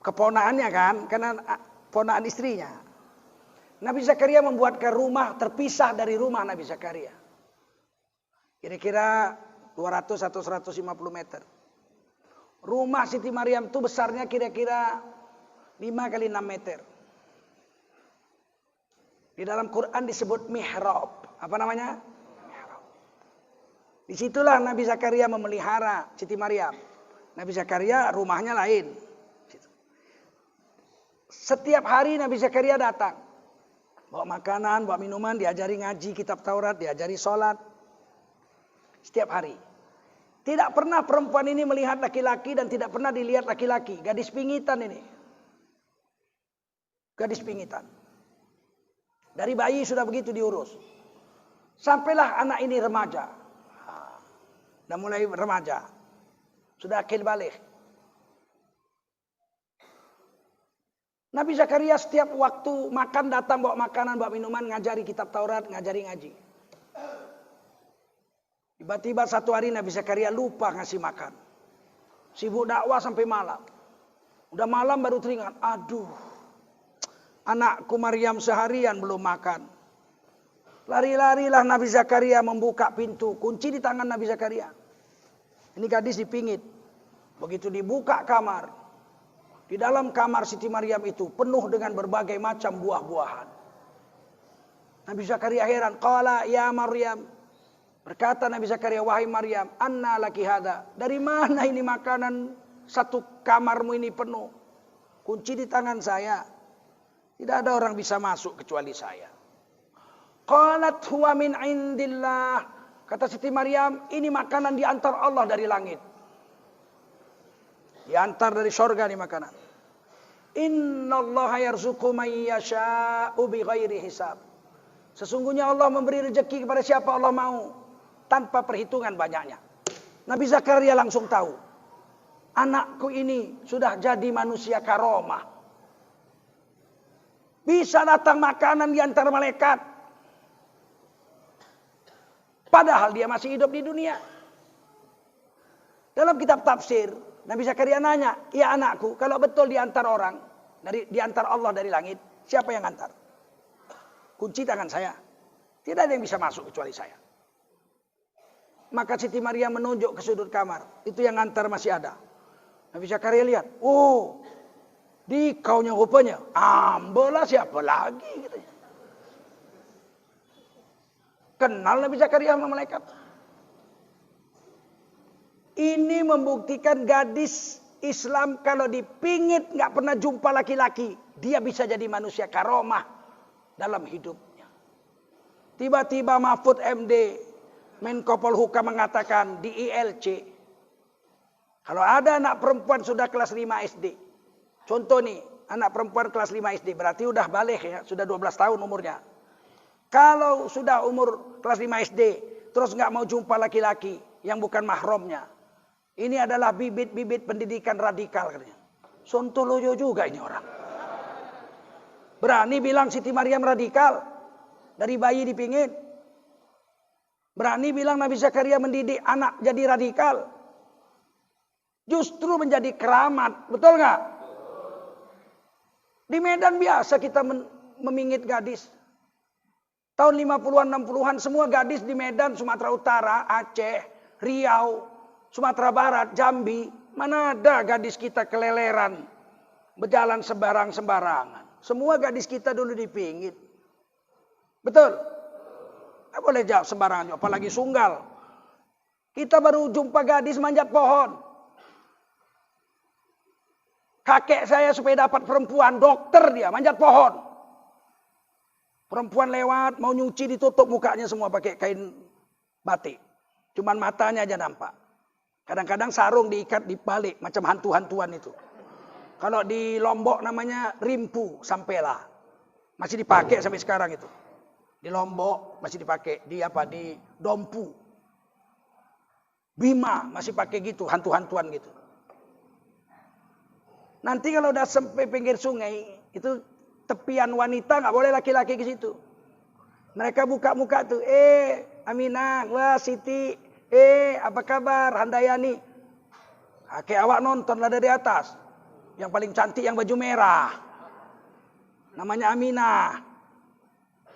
Keponaannya kan, karena ponaan istrinya. Nabi Zakaria membuatkan rumah terpisah dari rumah Nabi Zakaria. Kira-kira 200 atau 150 meter. Rumah Siti Maryam itu besarnya kira-kira 5 kali 6 meter. Di dalam Quran disebut mihrab. Apa namanya? Mihrab. Disitulah Nabi Zakaria memelihara Siti Maryam. Nabi Zakaria rumahnya lain. Setiap hari Nabi Zakaria datang. Bawa makanan, bawa minuman, diajari ngaji kitab Taurat, diajari sholat. Setiap hari. Tidak pernah perempuan ini melihat laki-laki dan tidak pernah dilihat laki-laki. Gadis pingitan ini. Gadis pingitan. Dari bayi sudah begitu diurus. Sampailah anak ini remaja. Sudah mulai remaja. Sudah akil balik. Nabi Zakaria setiap waktu makan datang bawa makanan, bawa minuman, ngajari kitab Taurat, ngajari ngaji. Tiba-tiba satu hari Nabi Zakaria lupa ngasih makan. Sibuk dakwah sampai malam. Udah malam baru teringat, aduh, anakku Maryam seharian belum makan. Lari-larilah Nabi Zakaria membuka pintu, kunci di tangan Nabi Zakaria. Ini gadis dipingit. Begitu dibuka kamar. Di dalam kamar Siti Maryam itu penuh dengan berbagai macam buah-buahan. Nabi Zakaria heran. Qala ya Maryam. Berkata Nabi Zakaria, wahai Maryam, anna laki hada. Dari mana ini makanan satu kamarmu ini penuh? Kunci di tangan saya. Tidak ada orang bisa masuk kecuali saya. Qalat huwa min indillah. Kata Siti Maryam, ini makanan diantar Allah dari langit. Diantar dari surga nih makanan. Innallaha yarzuqu man yasha'u bighairi hisab. Sesungguhnya Allah memberi rezeki kepada siapa Allah mau, tanpa perhitungan banyaknya. Nabi Zakaria langsung tahu, anakku ini sudah jadi manusia karomah. Bisa datang makanan diantar malaikat. Padahal dia masih hidup di dunia. Dalam kitab tafsir, Nabi Zakaria nanya, ya anakku, kalau betul diantar orang, diantar Allah dari langit, siapa yang antar? Kunci tangan saya. Tidak ada yang bisa masuk kecuali saya. Maka Siti Maryam menunjuk ke sudut kamar. Itu yang antar masih ada. Nabi Zakaria lihat, oh, Dikaunya rupanya, ambelah siapa lagi katanya. Kenal Nabi Zakaria sama malaikat. Ini membuktikan gadis Islam kalau dipingit nggak pernah jumpa laki-laki, dia bisa jadi manusia karomah dalam hidupnya. Tiba-tiba Mahfud MD, Menko Polhukam mengatakan di ILC, kalau ada anak perempuan sudah kelas 5 SD, contoh nih, anak perempuan kelas 5 SD, berarti udah balik ya, sudah 12 tahun umurnya. Kalau sudah umur kelas 5 SD, terus nggak mau jumpa laki-laki yang bukan mahramnya, ini adalah bibit-bibit pendidikan radikal katanya. Sontoloyo juga ini orang. Berani bilang Siti Maryam radikal, dari bayi dipingit. Berani bilang Nabi Zakaria mendidik anak jadi radikal. Justru menjadi keramat, betul nggak? Di Medan biasa kita memingit gadis. Tahun 50-an, 60-an semua gadis di Medan, Sumatera Utara, Aceh, Riau, Sumatera Barat, Jambi, mana ada gadis kita keleleran, berjalan sembarangan. Semua gadis kita dulu dipingit. Betul? Nggak boleh jawab sembarangan, apalagi sunggal. Kita baru jumpa gadis manjat pohon. Kakek saya supaya dapat perempuan, dokter dia, manjat pohon. Perempuan lewat, mau nyuci ditutup mukanya semua pakai kain batik. Cuman matanya aja nampak. Kadang-kadang sarung diikat di balik, macam hantu-hantuan itu. Kalau di Lombok namanya rimpu sampela. Masih dipakai sampai sekarang itu. Di Lombok masih dipakai. Di Dompu. Bima masih pakai gitu, hantu-hantuan gitu. Nanti kalau udah sampai pinggir sungai, itu tepian wanita, nggak boleh laki-laki ke situ. Mereka buka muka tuh, Aminah, wah Siti, apa kabar, Handayani. Kayak awak nonton lah dari atas. Yang paling cantik yang baju merah. Namanya Aminah.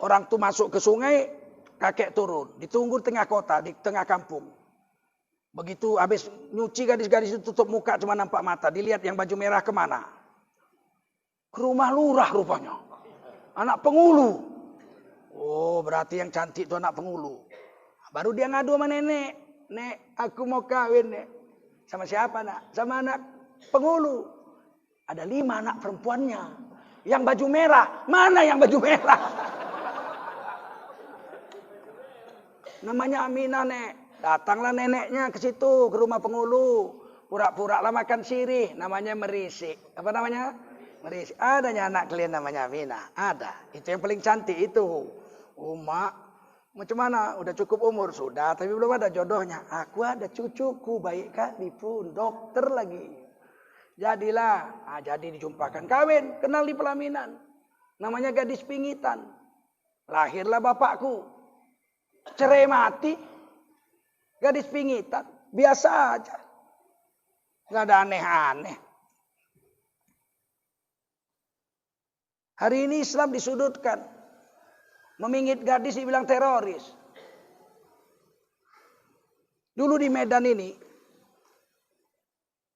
Orang tuh masuk ke sungai, kakek turun. Ditunggu tengah kota, di tengah kampung. Begitu habis nyuci gadis-gadis itu tutup muka cuma nampak mata. Dilihat yang baju merah kemana. Ke rumah lurah rupanya. Anak pengulu. Oh berarti yang cantik itu anak pengulu. Baru dia ngadu sama nenek. Nek aku mau kawin nek. Sama siapa nak? Sama anak pengulu. Ada 5 anak perempuannya. Yang baju merah. Mana yang baju merah? Namanya Aminah nek. Datanglah neneknya ke situ. Ke rumah pengulu. Pura-pura lah makan sirih. Namanya merisik. Apa namanya? Merisik. Adanya anak kalian namanya Aminah. Ada. Itu yang paling cantik itu. Mak, macam mana? Udah cukup umur? Sudah. Tapi belum ada jodohnya. Aku ada cucuku. Baik kali pun. Dokter lagi. Jadilah. Jadi dijumpakan. Kawin. Kenal di pelaminan. Namanya gadis pingitan. Lahirlah bapakku. Cerai mati. Gadis pingitan. Biasa aja. Gak ada aneh-aneh. Hari ini Islam disudutkan. Memingit gadis dibilang teroris. Dulu di Medan ini.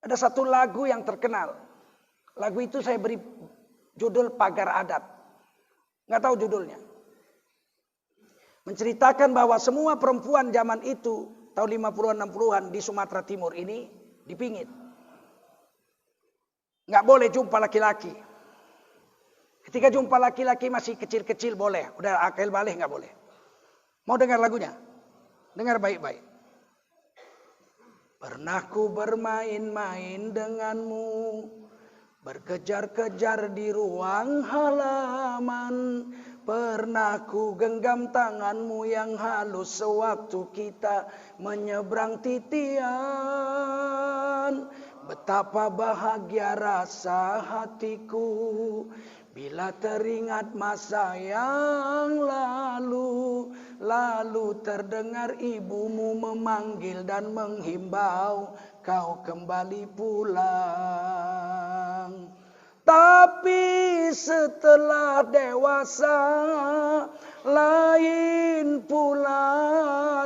Ada satu lagu yang terkenal. Lagu itu saya beri judul Pagar Adat. Nggak tahu judulnya. Menceritakan bahwa semua perempuan zaman itu. Tahun 50-an 60-an di Sumatera Timur ini. Dipingit. Nggak boleh jumpa laki-laki. Ketika jumpa laki-laki masih kecil-kecil boleh. Udah akil balik nggak boleh. Mau dengar lagunya? Dengar baik-baik. Pernah ku bermain-main denganmu. Berkejar-kejar di ruang halaman. Pernah ku genggam tanganmu yang halus sewaktu kita menyeberang titian. Betapa bahagia rasa hatiku bila teringat masa yang lalu. Lalu terdengar ibumu memanggil dan menghimbau kau kembali pulang. Tapi setelah dewasa lain pula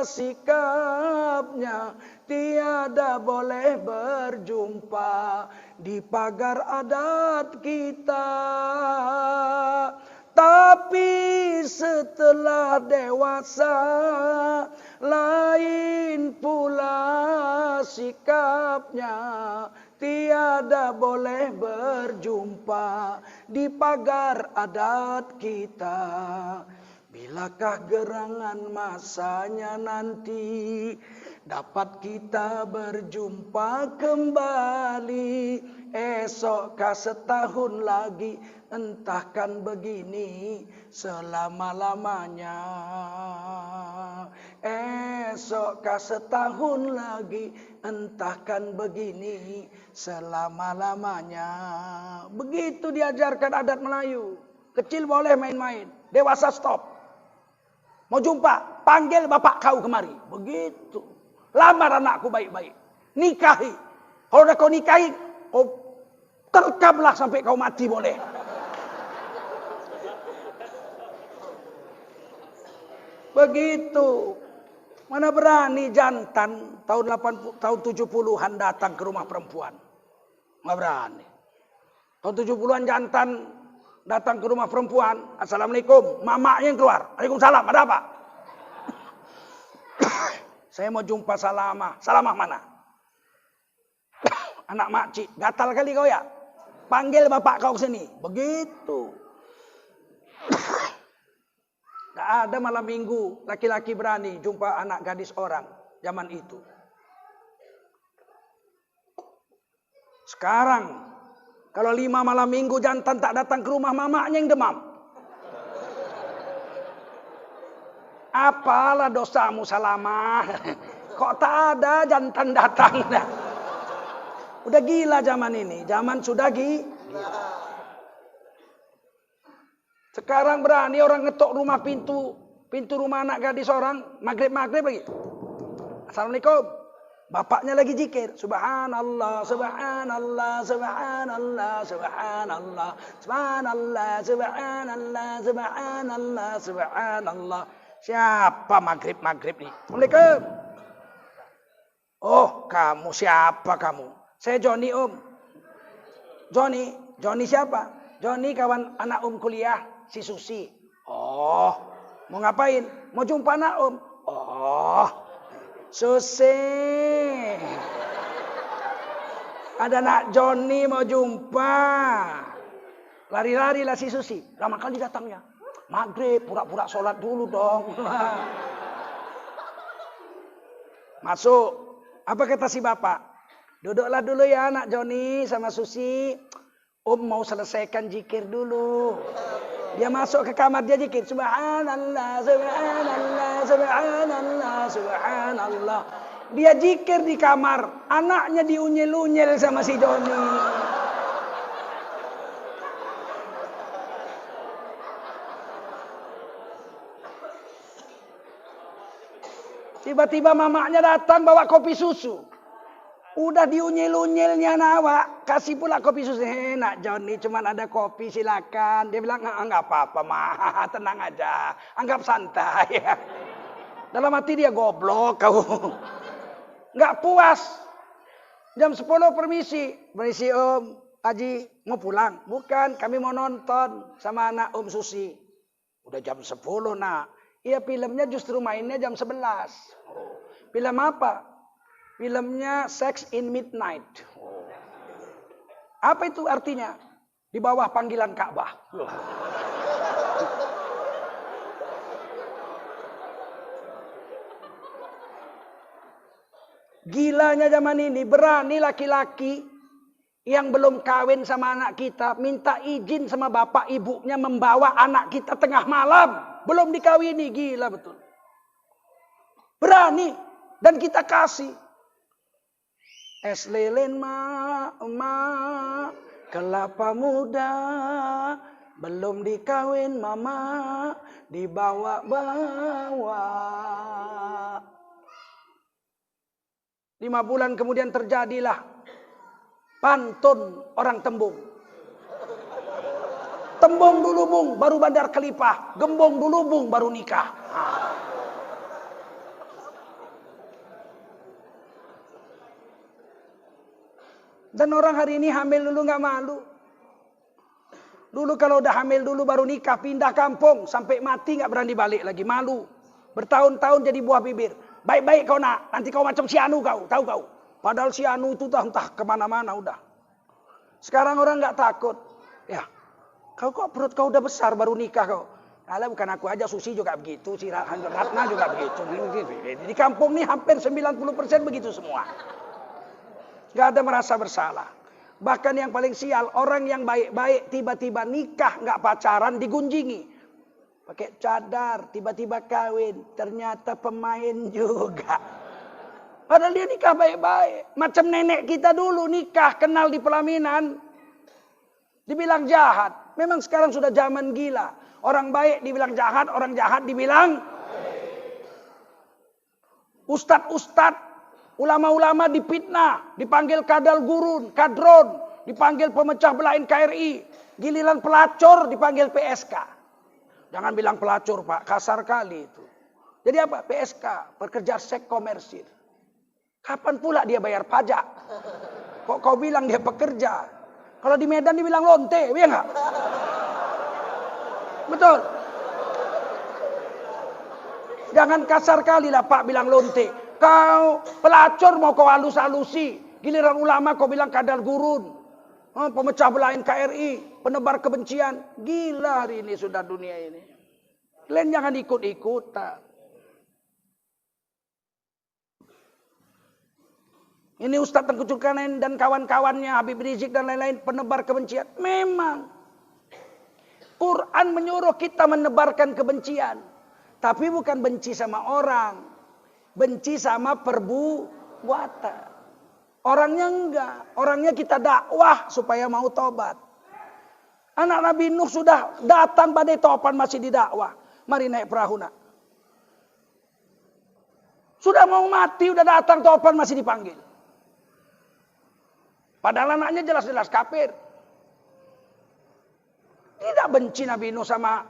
sikapnya. Tiada boleh berjumpa di pagar adat kita. Tapi setelah dewasa, lain pula sikapnya. Tiada boleh berjumpa di pagar adat kita. Bilakah gerangan masanya nanti dapat kita berjumpa kembali? Esokkah setahun lagi, entahkan begini selama-lamanya. Esokkah setahun lagi, entahkan begini selama-lamanya. Begitu diajarkan adat Melayu. Kecil boleh main-main, dewasa stop. Mau jumpa, panggil bapak kau kemari. Begitu. Lamar anakku baik-baik. Nikahi. Kalau udah kau nikahi, kau terkamlah sampai kau mati boleh. Begitu. Mana berani jantan tahun 70-an datang ke rumah perempuan. Nggak berani. Tahun 70-an jantan datang ke rumah perempuan. Assalamualaikum. Mamaknya yang keluar. Waalaikumsalam. Ada apa? Saya mau jumpa Salamah. Salamah mana? Anak makcik. Gatal kali kau ya? Panggil bapak kau ke sini. Begitu. Tak ada malam minggu laki-laki berani jumpa anak gadis orang zaman itu. Sekarang kalau 5 malam minggu jantan tak datang ke rumah mamaknya yang demam. Apalah dosamu Salamah. Kok tak ada jantan datang. Udah gila zaman ini. Zaman sudah gila. Sekarang berani orang ngetok rumah pintu rumah anak gadis orang. Maghrib lagi. Assalamualaikum. Bapaknya lagi zikir. Subhanallah, subhanallah, subhanallah, subhanallah, subhanallah, subhanallah, subhanallah, subhanallah. Siapa maghrib nih? Assalamualaikum. Oh, kamu siapa kamu? Saya Joni Om. Joni siapa? Joni kawan anak Om kuliah, si Susi. Oh, mau ngapain? Mau jumpa anak Om. Oh, Susi. Ada nak Joni mau jumpa. Lari-lari lah si Susi. Lama kali datangnya. Maghrib, pura-pura sholat dulu dong. Masuk. Apa kata si bapak? Duduklah dulu ya anak Joni sama Susi. Om mau selesaikan zikir dulu. Dia masuk ke kamar, dia zikir. Subhanallah, subhanallah, subhanallah, subhanallah. Dia zikir di kamar. Anaknya diunyel-unyel sama si Joni. Tiba-tiba mamaknya datang bawa kopi susu. Udah diunyel-unyelnya nawak. Kasih pula kopi susu. Nak Joni cuman ada kopi silakan. Dia bilang enggak apa-apa mah. Tenang aja. Anggap santai. Dalam hati dia goblok kau. Enggak puas. Jam 10 permisi. Permisi Om. Haji mau pulang. Bukan kami mau nonton sama anak Om Susi. Udah jam 10 nak. Iya filmnya justru mainnya jam 11. Film apa? Filmnya Sex in Midnight. Apa itu artinya? Di bawah panggilan Ka'bah. Gilanya zaman ini, berani laki-laki yang belum kawin sama anak kita minta izin sama bapak ibunya membawa anak kita tengah malam. Belum dikawini, gila betul. Berani. Dan kita kasih. Es lilin kelapa muda. Belum dikawin mama. Dibawa-bawa. 5 bulan kemudian terjadilah pantun orang Tembung. Tembung dulu bung, baru bandar kelipah. Gembong dulu bung, baru nikah. Dan orang hari ini hamil dulu nggak malu. Dulu kalau udah hamil dulu baru nikah, pindah kampung. Sampai mati nggak berani balik lagi, malu. Bertahun-tahun jadi buah bibir. Baik-baik kau nak, nanti kau macam si Anu kau, tahu kau. Padahal si Anu itu entah kemana-mana udah. Sekarang orang nggak takut. Ya, kau kok perut kau udah besar baru nikah kau. Alah bukan aku aja, Susi juga begitu, si Ratna juga begitu. Di kampung ini hampir 90% begitu semua. Gak ada merasa bersalah. Bahkan yang paling sial, orang yang baik-baik tiba-tiba nikah gak pacaran digunjingi. Pakai cadar, tiba-tiba kawin, ternyata pemain juga. Padahal dia nikah baik-baik. Macam nenek kita dulu nikah, kenal di pelaminan. Dibilang jahat. Memang sekarang sudah zaman gila. Orang baik dibilang jahat, orang jahat dibilang ustad-ustad, ulama-ulama dipitnah, dipanggil kadal gurun, kadron, dipanggil pemecah belah NKRI, giliran pelacur dipanggil PSK. Jangan bilang pelacur Pak, kasar kali itu. Jadi apa? PSK, pekerja seks komersil. Kapan pula dia bayar pajak? Kok kau bilang dia pekerja? Kalau di Medan dibilang lonte, ya enggak? Betul. Jangan kasar kali lah Pak bilang lonte. Kau pelacur mau kau halus-halusi. Giliran ulama kau bilang kadal gurun. Pemecah belah NKRI. Penebar kebencian. Gila hari ini sudah dunia ini. Kalian jangan ikut-ikutan. Ini Ustadz Tengku Zulkarnain dan kawan-kawannya. Habib Rizik dan lain-lain. Penebar kebencian. Memang. Quran menyuruh kita menebarkan kebencian. Tapi bukan benci sama orang. Benci sama perbuatan. Orangnya enggak. Orangnya kita dakwah supaya mau tobat. Anak Nabi Nuh sudah datang badai topan masih didakwah. Mari naik perahu nak. Sudah mau mati udah datang topan masih dipanggil. Padahal anaknya jelas-jelas kafir. Tidak benci Nabi Nuh sama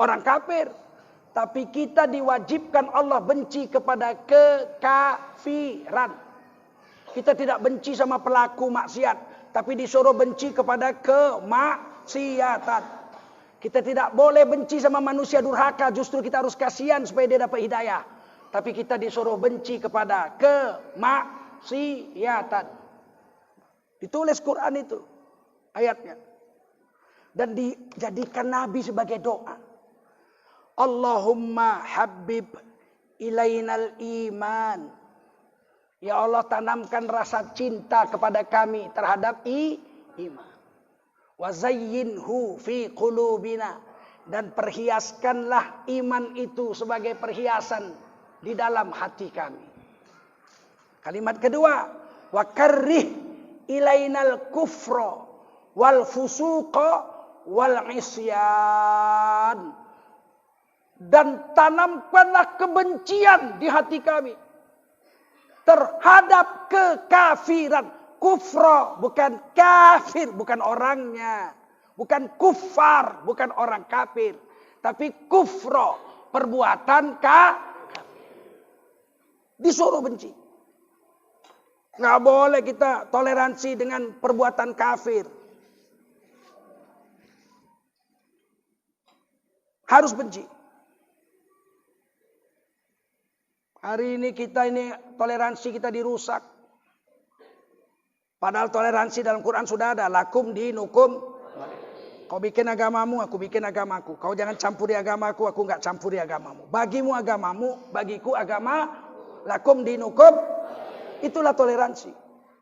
orang kafir. Tapi kita diwajibkan Allah benci kepada kekafiran. Kita tidak benci sama pelaku maksiat. Tapi disuruh benci kepada kemaksiatan. Kita tidak boleh benci sama manusia durhaka. Justru kita harus kasihan supaya dia dapat hidayah. Tapi kita disuruh benci kepada kemaksiatan. Ditulis Quran itu. Ayatnya. Dan dijadikan Nabi sebagai doa. Allahumma habib ilainal iman. Ya Allah tanamkan rasa cinta kepada kami terhadap iman. Wa zayyinhu fi qulubina. Dan perhiaskanlah iman itu sebagai perhiasan di dalam hati kami. Kalimat kedua. Wa karrih ilainal kufra wal fusuqa wal isyan. Dan tanamkanlah kebencian di hati kami terhadap kekafiran. Kufra bukan kafir, bukan orangnya, bukan kufar, bukan orang kafir, tapi kufra perbuatan kafir. Disuruh benci. Nggak boleh kita toleransi dengan perbuatan kafir. Harus benci. Hari ini toleransi kita dirusak. Padahal toleransi dalam Quran sudah ada. Lakum dinukum. Kau bikin agamamu, aku bikin agamaku. Kau jangan campuri agamaku, aku nggak campuri agamamu. Bagimu agamamu, bagiku agama. Lakum dinukum. Itulah toleransi.